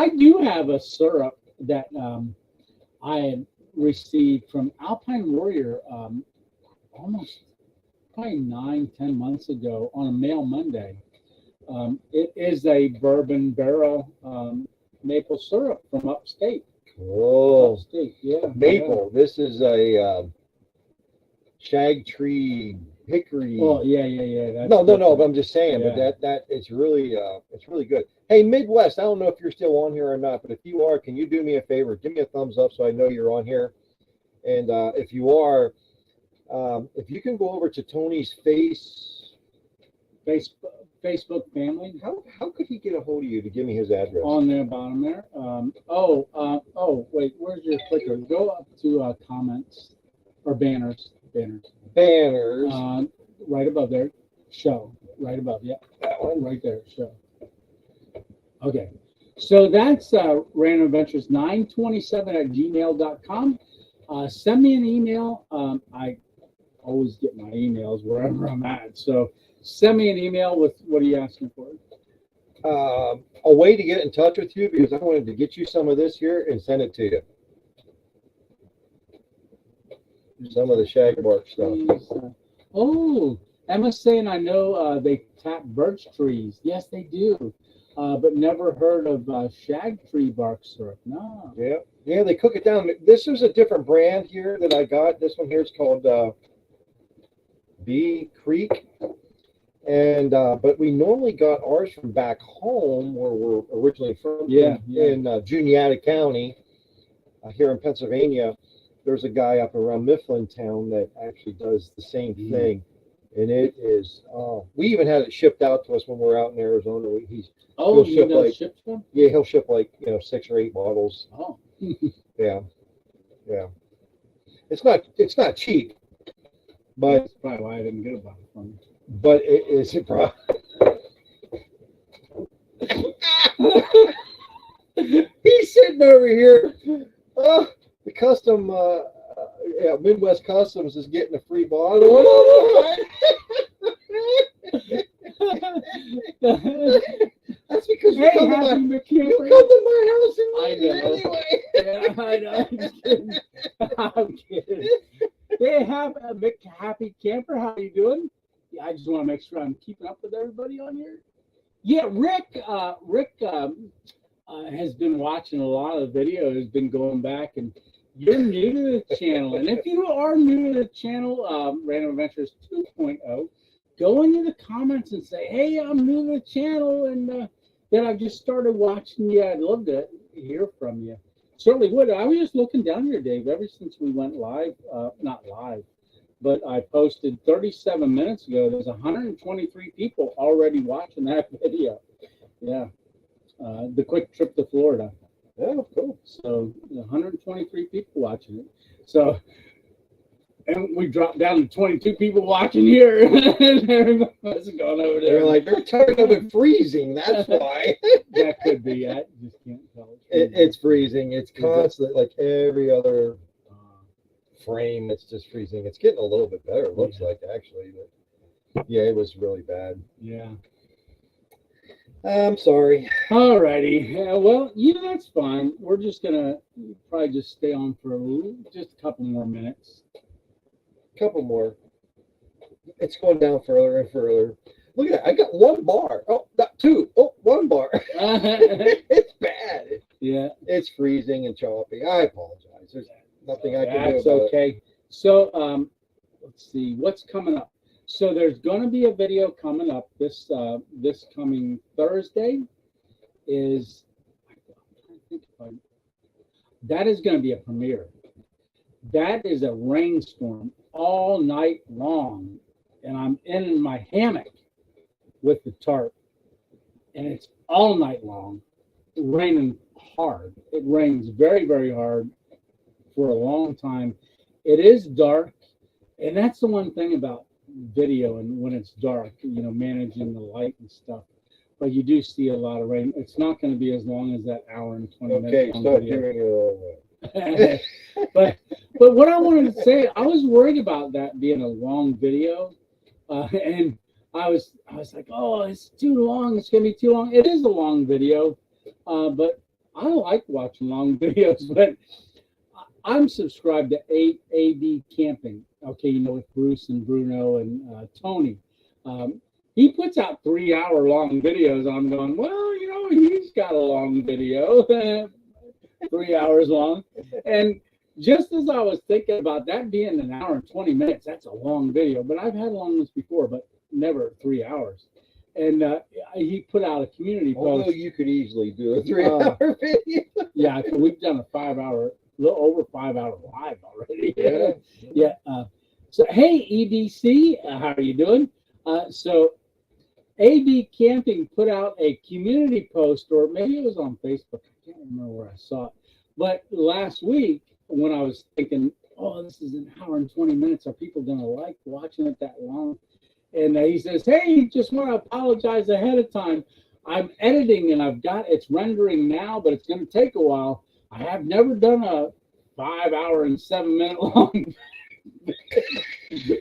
do have a syrup that I had received from Alpine Warrior almost probably 9-10 months ago on a Mail Monday. It is a bourbon barrel maple syrup from upstate. Oh, Upstate, yeah. maple. This is a shag tree hickory. Yeah. Oh, yeah. That's No. different. But I'm just saying. Yeah. But that it's really good. Hey, Midwest. I don't know if you're still on here or not, but if you are, can you do me a favor? Give me a thumbs up so I know you're on here. And if you are, if you can go over to Tony's Facebook family. How could he get a hold of you to give me his address? On the bottom there. Wait, where's your clicker? Go up to comments or banners. Banners. Right above there. Show. Right above. Yeah. That one. Right there. Show. Okay. So that's randomventures927@gmail.com. Send me an email. I always get my emails wherever I'm at. So send me an email with what are you asking for? A way to get in touch with you because I wanted to get you some of this here and send it to you. Some of the shag bark stuff. Emma's saying I know they tap birch trees. Yes, they do. But never heard of shag tree bark syrup. No. Yeah, they cook it down. This is a different brand here that I got. This one here is called Bee Creek. And but we normally got ours from back home where we're originally from in Juniata County here in Pennsylvania. There's a guy up around Mifflintown that actually does the same thing. And it is, we even had it shipped out to us when we were out in Arizona. He'll ship them? Yeah, he'll ship 6 or 8 bottles. Oh. Yeah. It's not cheap, but that's probably why I didn't get a bottle from you. But it is a problem. He's sitting over here. Oh, the custom, Midwest Customs is getting a free bottle. That's because you come to my house anyway. Yeah, I know. I'm kidding. Hey, happy camper. How are you doing? Yeah, I just want to make sure I'm keeping up with everybody on here. Yeah, Rick has been watching a lot of the videos, been going back, and you're new to the channel. And if you are new to the channel, Random Adventures 2.0, go into the comments and say, hey, I'm new to the channel, and then I've just started watching you. I'd love to hear from you. Certainly would. I was just looking down here, Dave, ever since we went live, not live, but I posted 37 minutes ago. There's 123 people already watching that video. Yeah. The quick trip to Florida. Oh, cool. So 123 people watching it. So, and we dropped down to 22 people watching here. And everybody's going over there. They're like, they're tired of it freezing. That's why. That could be. I just can't tell. It's freezing. It's constant, like every other frame. It's just freezing. It's getting a little bit better. It looks like actually, but yeah, it was really bad. Yeah. I'm sorry. Alrighty. Well, that's fine. We're just gonna probably just stay on for just a couple more minutes. Couple more. It's going down further and further. Look at that. I got 1 bar. Oh, not 2. Oh, 1 bar. It's bad. Yeah. It's freezing and choppy. I apologize. There's nothing I can do That's about okay. it. So, let's see what's coming up. So there's going to be a video coming up this coming Thursday. That is going to be a premiere. That is a rainstorm all night long, and I'm in my hammock with the tarp, and it's all night long, raining hard. It rains very, very hard for a long time. It is dark, and that's the one thing about video and when it's dark, managing the light and stuff. But you do see a lot of rain. It's not going to be as long as that hour and 20 minutes. Okay, stop giving it away. but what I wanted to say, I was worried about that being a long video, and I was like, oh, it's too long. It's gonna be too long. It is a long video, but I like watching long videos. But I'm subscribed to AB Camping. Okay, with Bruce and Bruno and Tony. He puts out 3-hour long videos. And I'm going, well, he's got a long video, 3 hours long. And just as I was thinking about that being an hour and 20 minutes, that's a long video. But I've had long ones before, but never 3 hours. And he put out a community post. Although you could easily do a 3-hour video. Yeah, we've done a 5-hour, a little over 5-hour live already. Yeah. Yeah. So, hey, EBC, how are you doing? So AB Camping put out a community post, or maybe it was on Facebook. I can't remember where I saw it. But last week, when I was thinking, oh, this is an hour and 20 minutes, are people going to like watching it that long? And he says, hey, just want to apologize ahead of time. I'm editing and it's rendering now, but it's going to take a while. I have never done a 5-hour and 7-minute long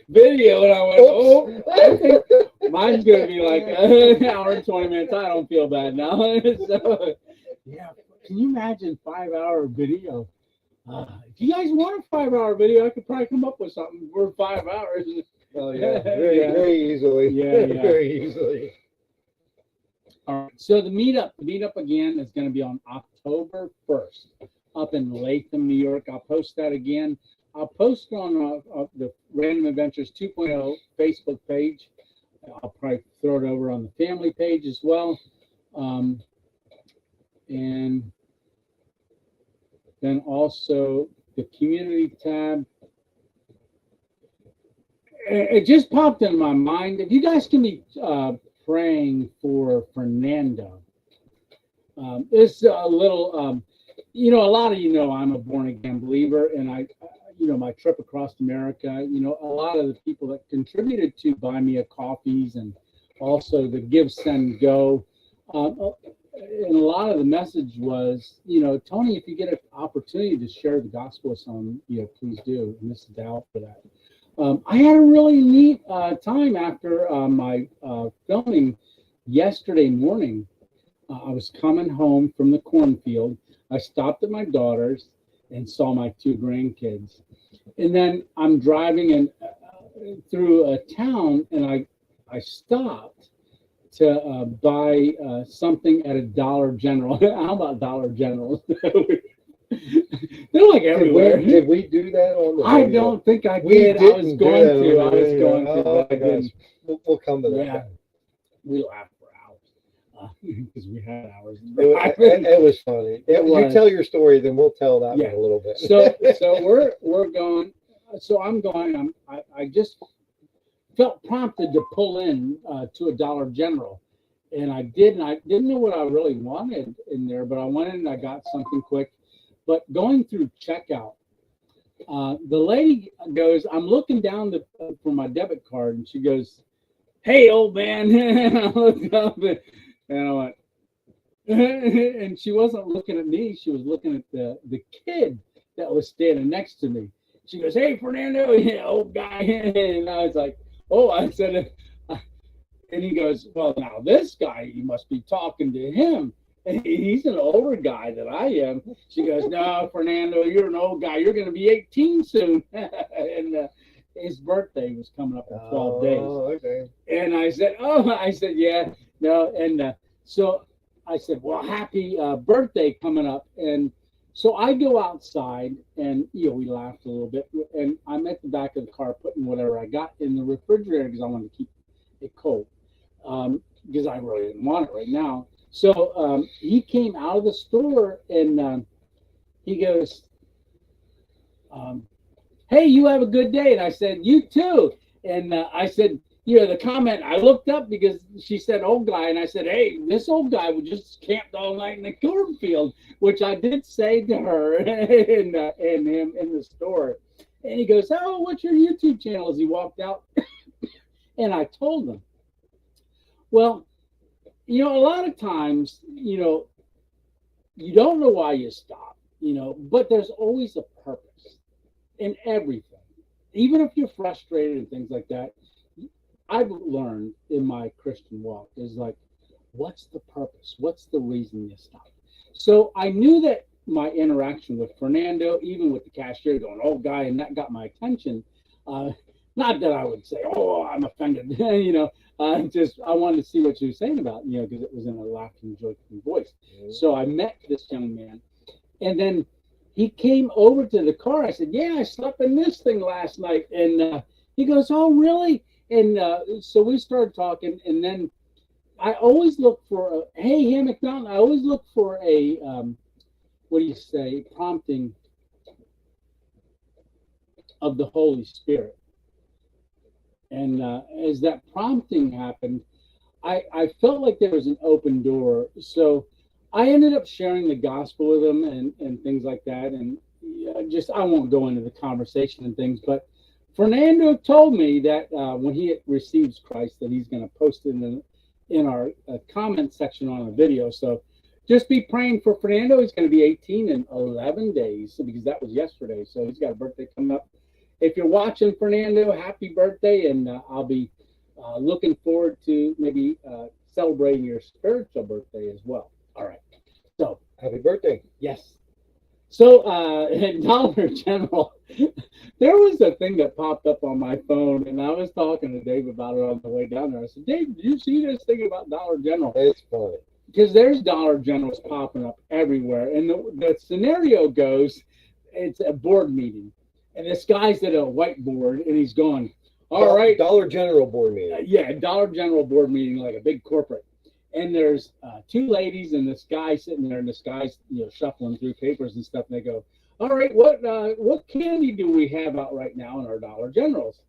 video, and I went, oh, I think mine's gonna be like an hour and 20 minutes. I don't feel bad now. So, yeah, can you imagine 5-hour video? If you guys want a 5-hour video, I could probably come up with something for 5 hours. Oh yeah, very easily. Yeah, very easily. All right. So the meetup again is going to be on October 1st up in Latham, New York. I'll post that again. I'll post on the Random Adventures 2.0 Facebook page. I'll probably throw it over on the family page as well. And then also the community tab. It just popped in my mind. If you guys can be praying for Fernando. It's a little, a lot of I'm a born again believer, and my trip across America, a lot of the people that contributed to Buy Me a Coffees and also the Give, Send, Go. And a lot of the message was, Tony, if you get an opportunity to share the gospel with someone, please do. And this is the out for that. I had a really neat time after my filming yesterday morning. I was coming home from the cornfield. I stopped at my daughter's and saw my 2 grandkids. And then I'm driving through a town, and I stopped to buy something at a Dollar General. How about Dollar General? They're like everywhere. Did we do that on the I video? don't think I We did. I was didn't going do to. that I on the was video. going to. Oh, But I didn't. We'll come to that. Yeah. We laughed for hours because we had hours. It was funny. It You was. tell your story, then we'll tell that Yeah. one a little bit. So we're going. So I'm going. I just felt prompted to pull in to a Dollar General, and I did. And I didn't know what I really wanted in there, but I went in and I got something quick. But going through checkout, the lady goes, I'm looking down for my debit card, and she goes, hey, old man. And I looked up and I went, and she wasn't looking at me. She was looking at the kid that was standing next to me. She goes, hey, Fernando, old guy. And I was like, oh, I said, and he goes, well, now this guy, you must be talking to him. He's an older guy than I am. She goes, no, Fernando, you're an old guy. You're going to be 18 soon. And his birthday was coming up in 12 days. Oh, okay. And I said, yeah, no. And so I said, well, happy birthday coming up. And so I go outside and, we laughed a little bit. And I'm at the back of the car putting whatever I got in the refrigerator because I wanted to keep it cold because I really didn't want it right now. So he came out of the store and he goes, "Hey, you have a good day." And I said, "You too." And I said, the comment, I looked up because she said old guy, and I said, "Hey, this old guy would just camped all night in the cornfield," which I did say to her and him in the store. And he goes, "Oh, what's your YouTube channel?" As he walked out, and I told him, well, a lot of times, you don't know why you stop, but there's always a purpose in everything. Even if you're frustrated and things like that, I've learned in my Christian walk is like, what's the purpose? What's the reason you stop? So I knew that my interaction with Fernando, even with the cashier going, "old guy," and that got my attention. Uh, Not that I would say, "Oh, I'm offended," just I wanted to see what she was saying about, because it was in a laughing, joking voice. Mm-hmm. So I met this young man, and then he came over to the car. I said, "Yeah, I slept in this thing last night," and he goes, "Oh, really?" And so we started talking, and then I always look for hey, Hammock Mountain. I always look for a what do you say, prompting of the Holy Spirit. And as that prompting happened, I felt like there was an open door. So I ended up sharing the gospel with him and things like that. And I won't go into the conversation and things, but Fernando told me that when he receives Christ, that he's going to post it in our comment section on a video. So just be praying for Fernando. He's going to be 18 in 11 days because that was yesterday. So he's got a birthday coming up. If you're watching, Fernando, happy birthday. And I'll be looking forward to maybe celebrating your spiritual birthday as well. All right. So happy birthday. Yes. So at Dollar General, there was a thing that popped up on my phone, and I was talking to Dave about it on the way down there. I said, "Dave, did you see this thing about Dollar General?" It's funny. Because there's Dollar Generals popping up everywhere. And the scenario goes, it's a board meeting. And this guy's at a whiteboard, and he's going, "All right." Dollar General board meeting. Yeah, Dollar General board meeting, like a big corporate. And there's two ladies and this guy sitting there, and this guy's shuffling through papers and stuff. And they go, "All right, what candy do we have out right now in our Dollar Generals?"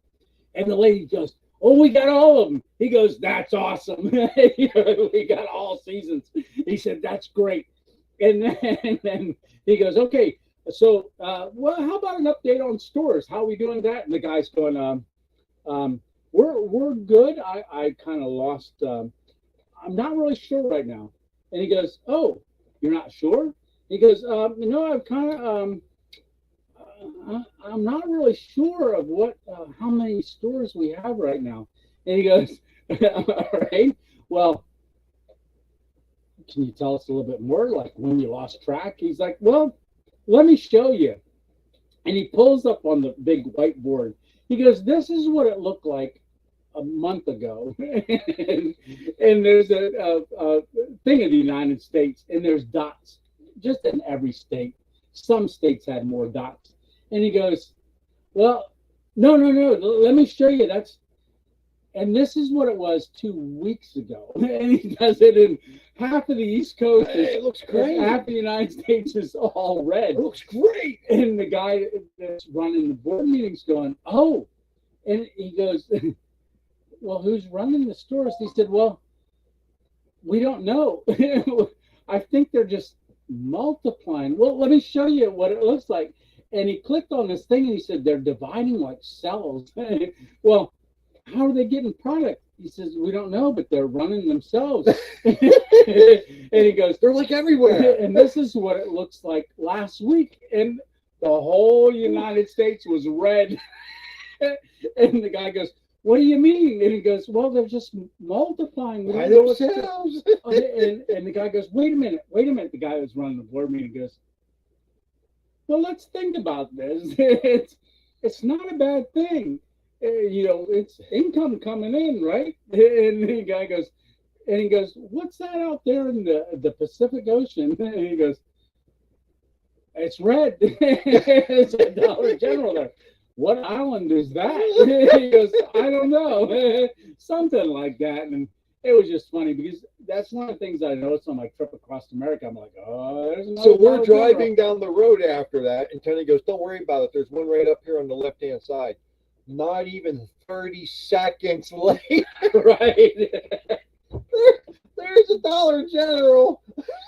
And the lady goes, "Oh, we got all of them." He goes, "That's awesome." We got all seasons. He said, "That's great." And then he goes, "Okay, so well, how about an update on stores? How are we doing that?" And the guy's going, we're good. I kind of lost. I'm not really sure right now." And he goes, "Oh, you're not sure?" He goes, "No, I've kind of I'm not really sure of how many stores we have right now." And he goes, "All right, well, can you tell us a little bit more, like when you lost track?" He's like, "Well, let me show you." And he pulls up on the big whiteboard. He goes, "This is what it looked like a month ago." and there's a thing in the United States, and there's dots just in every state. Some states had more dots. And he goes, "Well, no, let me show you. And this is what it was 2 weeks ago." And he does it in half of the East Coast. It looks great. Half the United States is all red. It looks great. And the guy that's running the board meeting's going, "Oh." And he goes, "Well, who's running the stores?" He said, "Well, we don't know. I think they're just multiplying." "Well, let me show you what it looks like." And he clicked on this thing and he said, "They're dividing like cells." "Well, how are they getting product?" He says, "We don't know, but they're running themselves." And he goes, "They're like everywhere." And this is what it looks like last week. And the whole United States was red. And the guy goes, "What do you mean?" And he goes, "Well, they're just multiplying by themselves." And the guy goes, wait a minute. The guy who's running the board meeting goes, "Well, let's think about this. It's not a bad thing. It's income coming in, right?" And the guy goes, "What's that out there in the Pacific Ocean?" And he goes, "It's red." It's a Dollar General there. "What island is that?" He goes, "I don't know." Something like that. And it was just funny because that's one of the things I noticed on my trip across America. I'm like, oh, there's another. So we're Dollar driving down the road after that, and Tony goes, "Don't worry about it. There's one right up here on the left-hand side." Not even 30 seconds later, right? there's a Dollar General.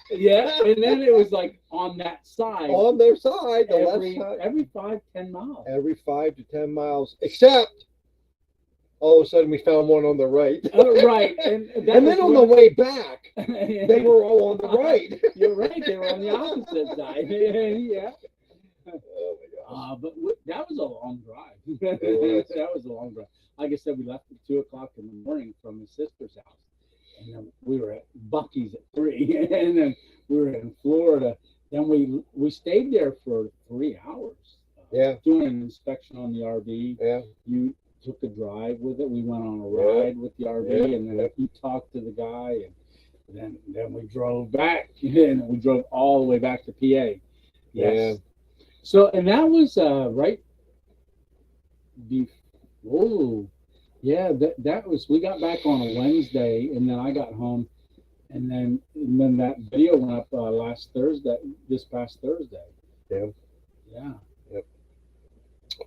Yeah, and then it was like on that side, On their side, the every left side. every 5-10 miles. Every 5 to 10 miles, except all of a sudden we found one on the right. Right, and then on the way back, they were all on the right. You're right; they were on the opposite side. Yeah. Oh my gosh. But that was a long drive. was. That was a long drive. Like I said, we left at 2 o'clock in the morning from his sister's house, and then we were at Bucky's at 3, and then we were in Florida. Then we stayed there for 3 hours. Yeah. Doing an inspection on the RV. Yeah. You took a drive with it. We went on a ride with the RV, Yeah. and then you talked to the guy, and then we drove back, and we drove all the way back to PA. Yes. Yeah. So, and that was right before, yeah, that was, we got back on a Wednesday, and then I got home, and then that video went up this past Thursday. Yeah. Yeah. Yep.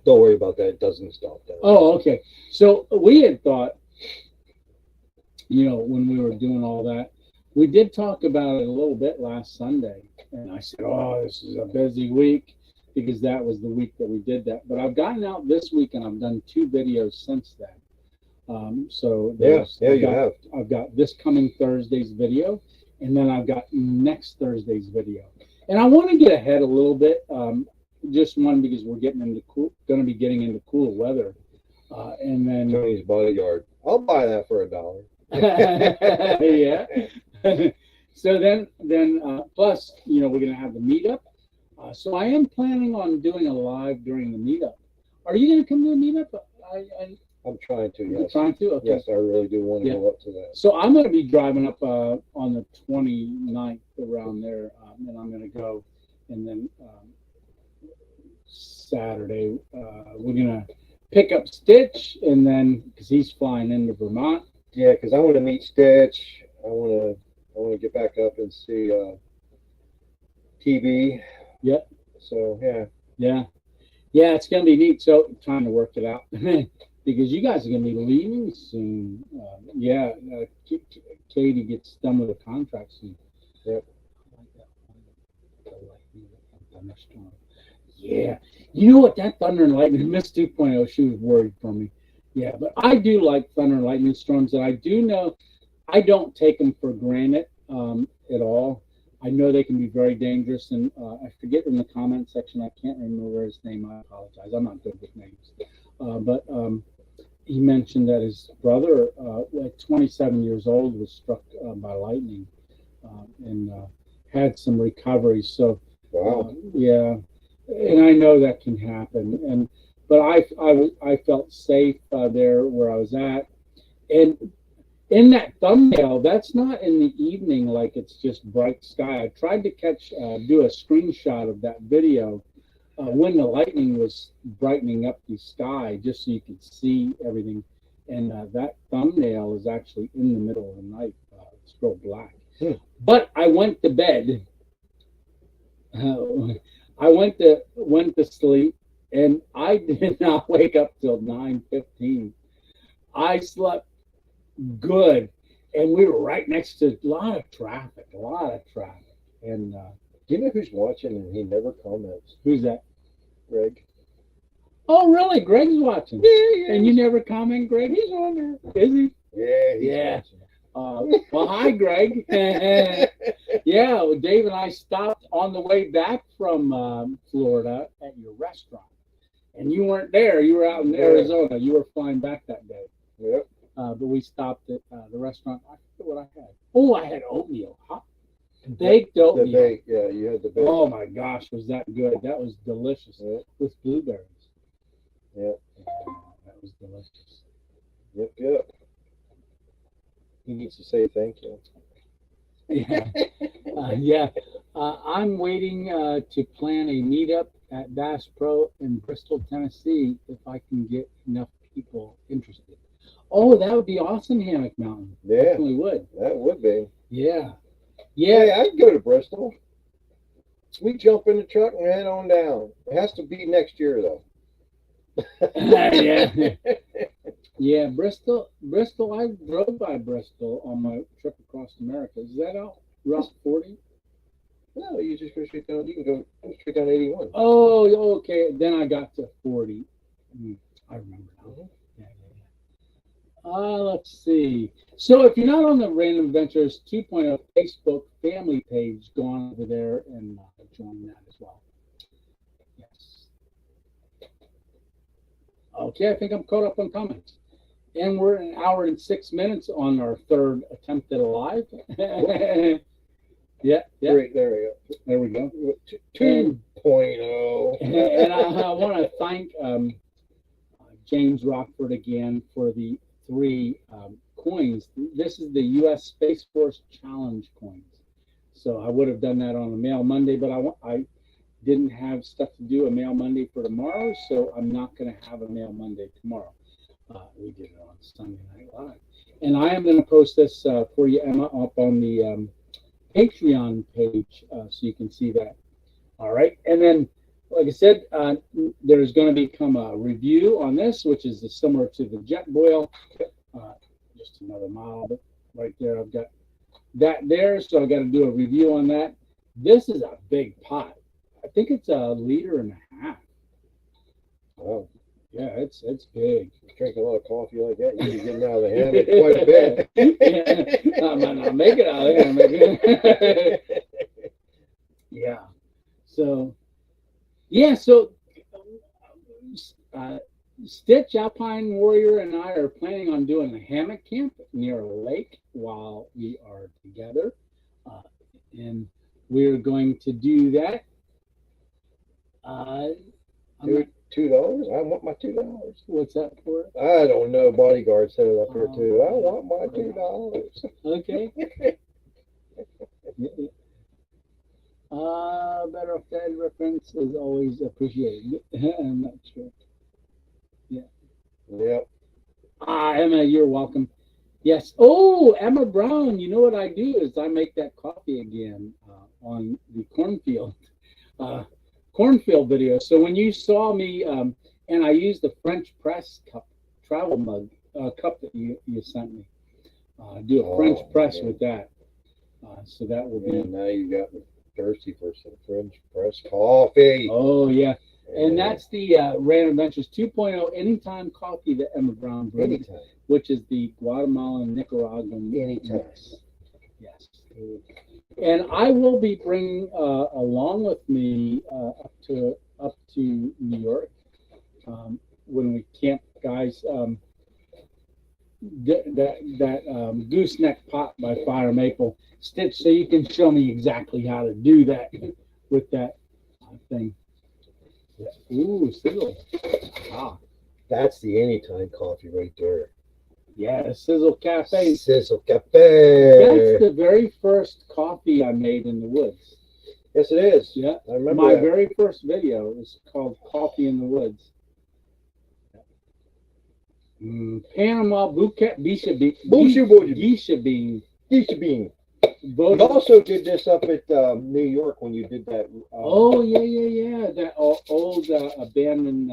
Don't worry about that. It doesn't stop that. Oh, okay. So we had thought, when we were doing all that, we did talk about it a little bit last Sunday, and I said, oh, this is a busy week, because that was the week that we did that. But I've gotten out this week, and I've done 2 videos since then. So you have. I've got this coming Thursday's video, and then I've got next Thursday's video. And I want to get ahead a little bit, just one, because we're going to be getting into cool weather, and then Tony's bodyguard. I'll buy that for $1. yeah. So then plus, we're going to have the meetup. So I am planning on doing a live during the meetup. Are you going to come to the meetup? I'm trying to, You're yes. trying to? Okay. Yes, I really do want to Yeah. go up to that. So I'm going to be driving up on the 29th around there, and I'm going to go. And then Saturday, we're going to pick up Stitch, and then, because he's flying into Vermont. Yeah, because I want to meet Stitch. I want to get back up and see TV. Yep. So yeah. Yeah, it's going to be neat. So trying to work it out because you guys are going to be leaving soon. Katie gets done with the contract soon. Yep. Yeah. You know what? That thunder and lightning, Miss 2.0, she was worried for me. Yeah, but I do like thunder and lightning storms, and I do know I don't take them for granted at all. I know they can be very dangerous, and I forget in the comment section, I can't remember his name. I apologize. I'm not good with names. But he mentioned that his brother, at 27 years old, was struck by lightning and had some recovery. So, wow. Yeah, and I know that can happen. But I felt safe there where I was at, and in that thumbnail, that's not in the evening like it's just bright sky. I tried to do a screenshot of that video when the lightning was brightening up the sky, just so you could see everything. And that thumbnail is actually in the middle of the night. It's real black. But I went to bed. I went to sleep, and I did not wake up till 9:15. I slept good, and we were right next to a lot of traffic. And do you know who's watching and he never comments? Who's that? Greg. Oh, really? Greg's watching. Yeah. And you never comment, Greg? He's on there. Is he? Yeah, he's watching. Well, hi, Greg. Yeah, well, Dave and I stopped on the way back from Florida at your restaurant, and you weren't there. You were out in Arizona. You were flying back that day. Yep. But we stopped at the restaurant. I forget what I had. Oh, I had oatmeal. Baked oatmeal. The bake, yeah, you had the bake. Oh my gosh, was that good? That was delicious with blueberries. Yep. That was delicious. Yep. He needs to say thank you. Yeah. I'm waiting to plan a meetup at Bass Pro in Bristol, Tennessee, if I can get enough people interested. Oh, that would be awesome, Hammock Mountain. Yeah, Definitely would. that would be. Yeah. Yeah, Yeah. I'd go to Bristol. We jump in the truck and head on down. It has to be next year, though. Yeah. Yeah, Bristol. I drove by Bristol on my trip across America. Is that out Route 40? No, you just go straight down. You can go straight down 81. Oh, okay. Then I got to 40. I remember now. Yeah. Let's see. So if you're not on the Random Adventures 2.0 Facebook family page, go on over there and join that as well. Yes. Okay, I think I'm caught up on comments. And we're an hour and 6 minutes on our third attempt at a live. Yeah. Great, there we go. There we go. 2.0. And I want to thank James Rockford again for the 3 coins. This is the U.S. Space Force Challenge coins. So I would have done that on a Mail Monday, but I didn't have stuff to do a Mail Monday for tomorrow, so I'm not going to have a Mail Monday tomorrow. We did it on Sunday Night Live. And I am going to post this for you, Emma, up on the Patreon page so you can see that. All right. And then, like I said, there's going to become a review on this, which is similar to the Jet Boil. Just another model, but right there, I've got that there. So I've got to do a review on that. This is a big pot. I think it's 1.5 liters. Oh, yeah, it's big. Drink a lot of coffee like that, you're getting out of the hammock quite a bit. Yeah, I might not make it out of the hammock. Yeah. So, yeah, so Stitch, Alpine Warrior, and I are planning on doing a hammock camp near a lake while we are together. And we're going to do that. $2? I want my $2. What's that for? I don't know. Bodyguard set it up here too. I want my $2. Okay. Better off dead reference is always appreciated. I'm not sure. Yeah. Yep. Emma, you're welcome. Yes. Oh, Emma Brown. You know what I do is I make that coffee again on the cornfield video. So when you saw me, and I used the French press cup, travel mug cup that you sent me. Do a French press with that. So that will be. And now you got me thirsty for some French press coffee. Oh yeah. And that's the Random Adventures 2.0 Anytime Coffee that Emma Brown brings, which is the Guatemalan Nicaraguan mix. Yes. And I will be bringing along with me up to New York when we camp, guys. That gooseneck pot by Fire Maple Stitch, so you can show me exactly how to do that with that thing. Ooh, sizzle. That's the Anytime coffee right there. Yeah, Sizzle Cafe. Sizzle Cafe. That's the very first coffee I made in the woods. Yes, it is. Yeah, I remember my that. very first video is called Coffee in the Woods. Panama Bouquet Bisha Bean. We also did this up at New York when you did that. Oh yeah. That old abandoned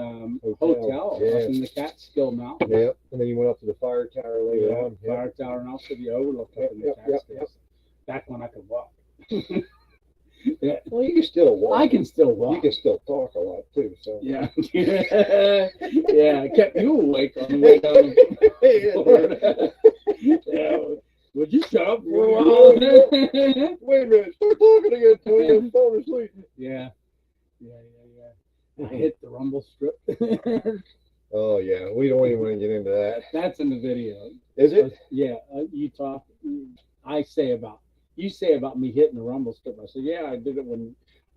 hotel Yeah. up in the Catskill Mountains. Yep. And then you went up to the fire tower later on. Fire tower, and also the overlook up in the Catskills. Back when I could walk. Yeah. Well, you can still walk. I can still walk. You can still talk a lot too. So Yeah. Yeah. It kept you awake on the way down. Yeah. Would you shut up for a while? Wait a minute. Start talking again, Tony. I'm falling asleep. Yeah. I hit the rumble strip. Oh, yeah. We don't even want to get into that. That's in the video. Is it? Yeah. You talk. You say about me hitting the rumble strip. I said, yeah, I did it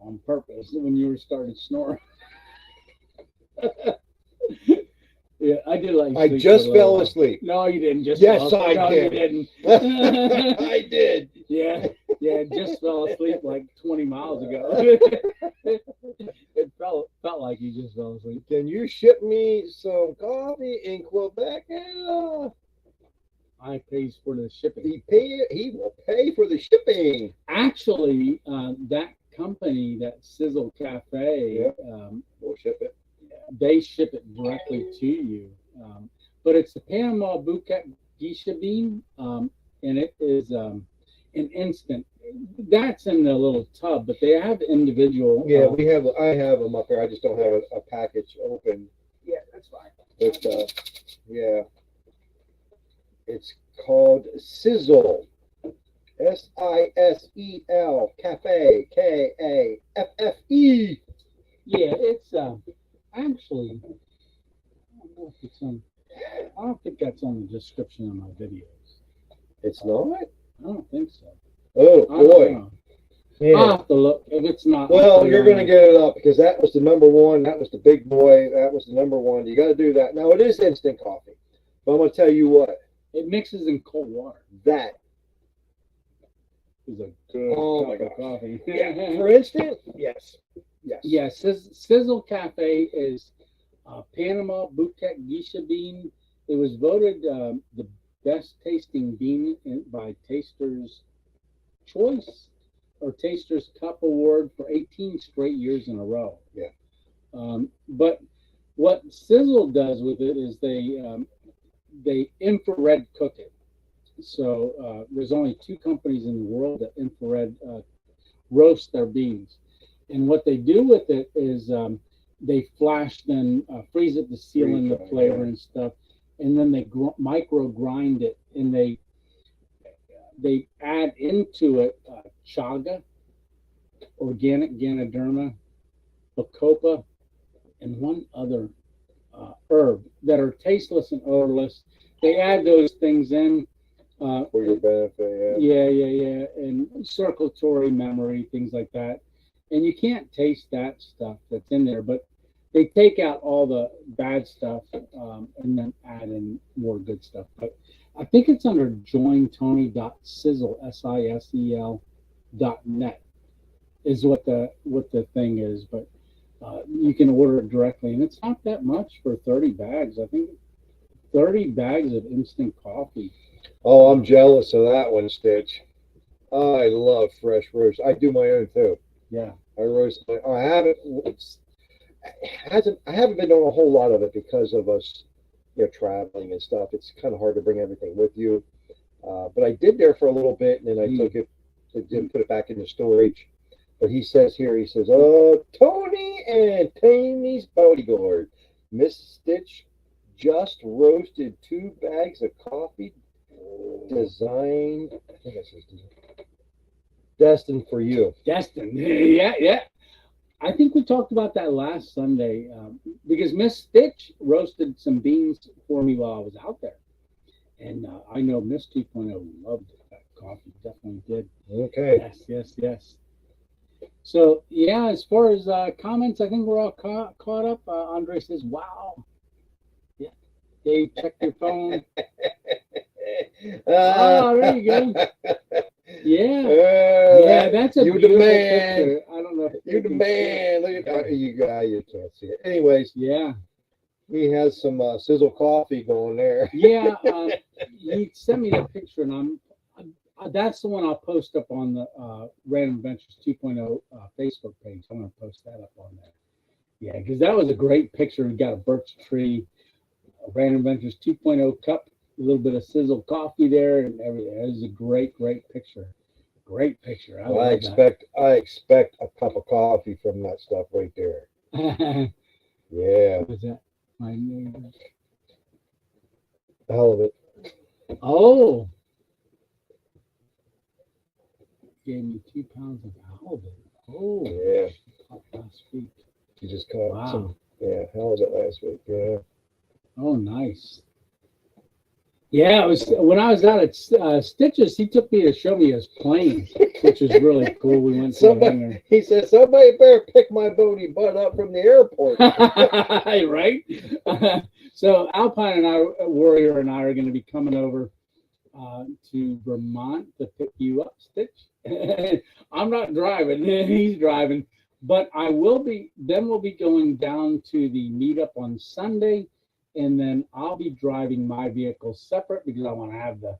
on purpose when you were starting snoring. Yeah, I did like. I just fell asleep. No, you didn't. Just yes, I did. No, you didn't. I did. Yeah, just fell asleep like 20 miles ago. It felt like he just fell asleep. Can you ship me some coffee in Quebec? I pays for the shipping. He will pay for the shipping. Actually, that company, that Sizzle Cafe, We'll ship it. they ship it directly to you. But it's the Panama Bouquet Geisha bean, and it is an instant. That's in the little tub, but they have individual. Yeah, I have them up there. I just don't have a package open. Yeah, that's fine. But yeah, it's called Sizzle. Sisel Cafe, Kaffe. Yeah, it's actually. I don't think that's on the description of my videos. It's not? I don't think so. Oh boy. Yeah. I'll have to look. If it's not, Well, you're going to get it up because that was the number one. That was the big boy. That was the number one. You got to do that. Now, it is instant coffee. But I'm going to tell you what. It mixes in cold water. That is a good cup of coffee. Yeah. For instant? Yes. Yes. Yeah, Sizzle Cafe is Panama Bouquet Geisha bean. It was voted the best tasting bean by Taster's Choice or Taster's Cup Award for 18 straight years in a row. Yeah. But what Sizzle does with it is they infrared cook it. So there's only 2 companies in the world that infrared roast their beans. And what they do with it is they flash them, freeze it to seal in the flavor and stuff, and then they micro grind it, and they add into it chaga, organic Ganoderma, bacopa, and one other herb that are tasteless and odorless. They add those things in. For your benefit, yeah. And circulatory memory, things like that. And you can't taste that stuff that's in there, but they take out all the bad stuff and then add in more good stuff. But I think it's under jointony.sizzle, SISEL.net is what the thing is. But you can order it directly, and it's not that much for 30 bags. I think 30 bags of instant coffee. Oh, I'm jealous of that one, Stitch. I love fresh roast. I do my own too. Yeah, I roast. I haven't been doing a whole lot of it because of us, traveling and stuff. It's kind of hard to bring everything with you. But I did there for a little bit, and then I took it, didn't put it back into storage. But he says, Tony and Tammy's bodyguard, Miss Stitch, just roasted 2 bags of coffee designed. I think it says destined for you. Destined. Yeah. I think we talked about that last Sunday because Miss Stitch roasted some beans for me while I was out there. And I know Miss 2.0 loved that coffee. Definitely did. Okay. Yes. So, yeah, as far as comments, I think we're all caught up. Andre says, wow. Yeah. Dave, check your phone. Oh, there you go. Yeah, that's a beautiful picture. I don't know. You're the man. Look at that. You can't see it. Anyways, yeah. He has some Sizzle coffee going there. Yeah, he sent me the picture, and that's the one I'll post up on the Random Adventures 2.0 Facebook page. I'm going to post that up on there. Yeah, because that was a great picture. We got a birch tree, a Random Adventures 2.0 cup, a little bit of Sizzle coffee there, and everything. It was a great picture. Great picture. I expect a cup of coffee from that stuff right there. Yeah. Was that my neighbor? Hell of it. Oh. Gave me 2 pounds of halibut. Oh. Yeah. Last week. You just caught some halibut last week. Yeah. Oh, nice. Yeah, it was when I was out at Stitches. He took me to show me his plane, which was really cool. We went to the hangar. He said, "Somebody better pick my booty butt up from the airport." Right. So Alpine and Warrior and I are going to be coming over to Vermont to pick you up, Stitch. I'm not driving; he's driving. But I will be, then we'll be going down to the meetup on Sunday, and then I'll be driving my vehicle separate because I want to have the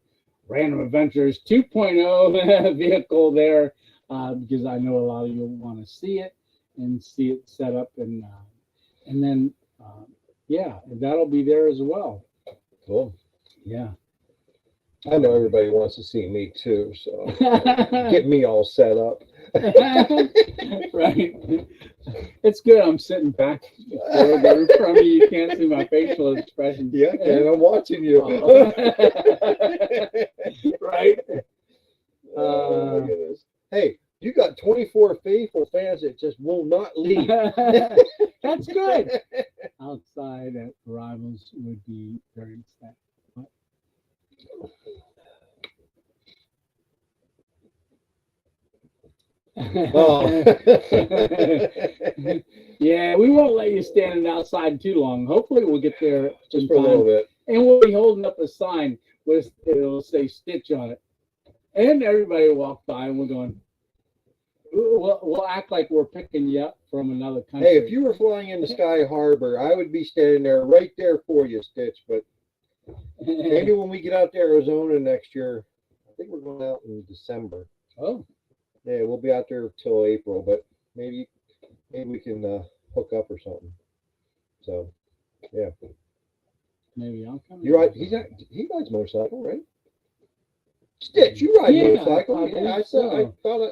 Random Adventures 2.0 vehicle there, because I know a lot of you want to see it and see it set up, and then yeah, that'll be there as well. Cool. Yeah. I know everybody wants to see me too, so get me all set up. Right. It's good. I'm sitting back further from you. You can't see my facial expression. Yeah, and I'm watching you. Right. Oh my goodness. Hey, you got 24 faithful fans that just will not leave. That's good. Outside at Rivals would be very sad. Oh. Yeah, we won't let you stand outside too long. Hopefully, we'll get there Just for a little bit. and we'll be holding up a sign with it'll say Stitch on it, and everybody will walk by, and we're going. We'll act like we're picking you up from another country. Hey, if you were flying into Sky Harbor, I would be standing there right there for you, Stitch. But maybe when we get out to Arizona next year, I think we're going out in December. Oh. Yeah, we'll be out there till April, but maybe we can hook up or something. So, yeah. Maybe I'm coming. You're right. He rides motorcycle, right? Stitch, you ride motorcycle. Yeah,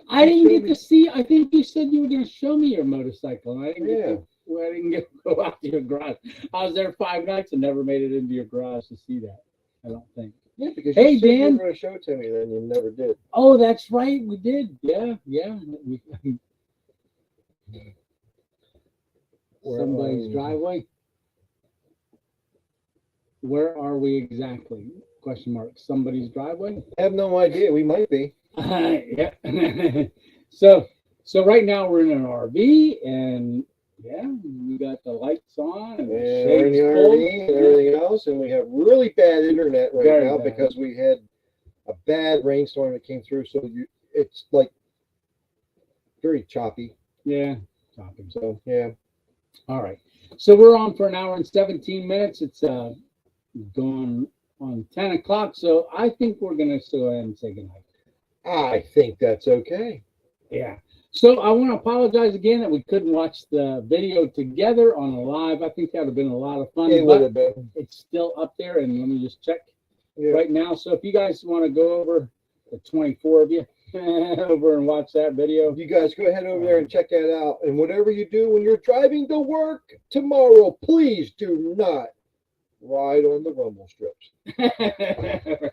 I didn't get to see. I think you said you were going to show me your motorcycle, and I didn't Yeah. get to go out to your garage. I was there 5 nights and never made it into your garage to see that. I don't think. Yeah, because Hey, you said you Dan. were going to show it to me, then you never did. Oh, that's right. We did. Yeah. Somebody's driveway. Where are we exactly? Question mark. Somebody's driveway. I have no idea. We might be. Yeah. So right now we're in an RV, and yeah, we got the lights on and the We're in shades the pulled. RV and everything else, and we have really bad internet right Very now bad. because we had a bad rainstorm that came through. So it's like very choppy. Yeah. So yeah. All right. So we're on for an hour and 17 minutes. It's going on 10 o'clock. So I think we're gonna go ahead and say goodnight. I think that's okay. Yeah. So I want to apologize again that we couldn't watch the video together on a live. I think that would have been a lot of fun. It would have been. It's still up there, and let me just check Yeah. right now. So if you guys want to go over, the 24 of you, over and watch that video. You guys go ahead over there and check that out. And whatever you do when you're driving to work tomorrow, please do not ride on the rumble strips. Right.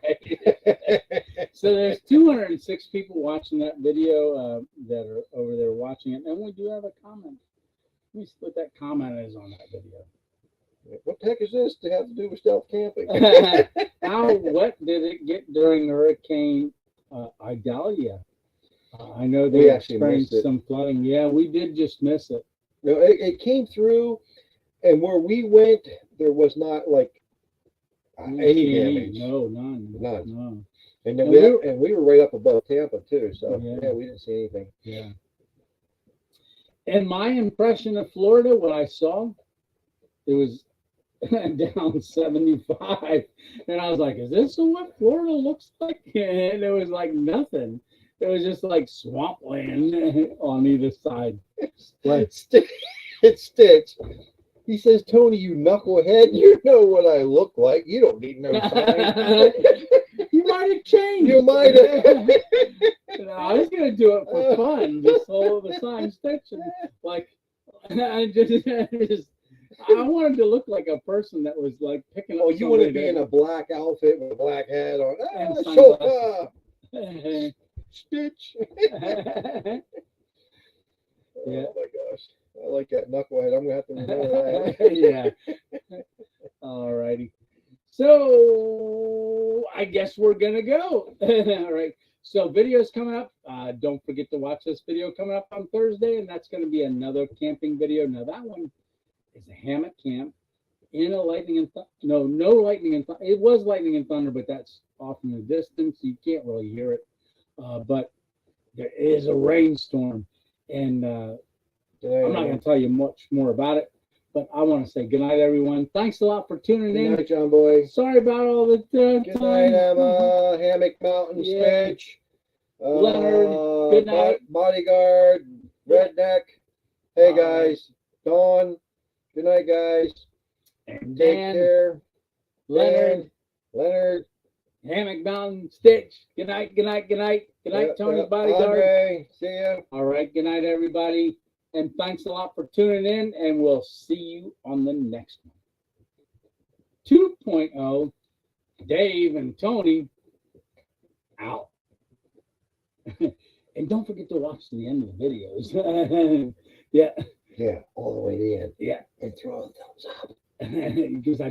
So there's 206 people watching that video that are over there watching it, and we do have a comment. Let me see what that comment is on that video. What the heck is this to have to do with stealth camping? How wet did it get during Hurricane Idalia? I know We they actually experienced missed it. some flooding. Yeah, we did just miss it. No, it came through, and where we went, there was not like any damage. No, none. None. No. And then And we were right up above Tampa too, so Yeah. yeah, we didn't see anything. Yeah. And my impression of Florida, what I saw, it was down 75. And I was like, is this what Florida looks like? And it was like nothing. It was just like swampland on either side. Like, It's Stitch. He says, Tony, you knucklehead, you know what I look like. You don't need no sign. you might have changed. You might have. I was gonna do it for fun, just hold the sign Stitch, and like I wanted to look like a person that was like picking up. Oh, you want to somebody be in a black outfit with a black hat on. And Ah, sunglasses. Chauffeur, Stitch. Yeah. Oh my gosh. I like that knucklehead. I'm gonna have to remember that. Yeah. All righty. So I guess we're gonna go. All right. So videos coming up. Don't forget to watch this video coming up on Thursday, and that's going to be another camping video. Now that one is a hammock camp in a lightning and no lightning and it was lightning and thunder, but that's off in the distance. You can't really hear it. But there is a rainstorm, and I'm not going to tell you much more about it, but I want to say good night, everyone. Thanks a lot for tuning in. Good night, John Boy. Sorry about all the Good time. night, Emma. Hammock Mountain Yeah. Spitch. Leonard, good night. Bodyguard, Redneck. Hey, guys. Dawn. Good night, guys. And Take Dan, care. Leonard, Leonard. Hammock Mountain, Stitch. Good night, good night, good night. Good night, Tony Bodyguard. Andre, see ya. All right, good night, everybody. And thanks a lot for tuning in, and we'll see you on the next one. 2.0, Dave and Tony, out. And don't forget to watch the end of the videos. Yeah. Yeah, all the way to the end. Yeah. And throw a thumbs up. Because I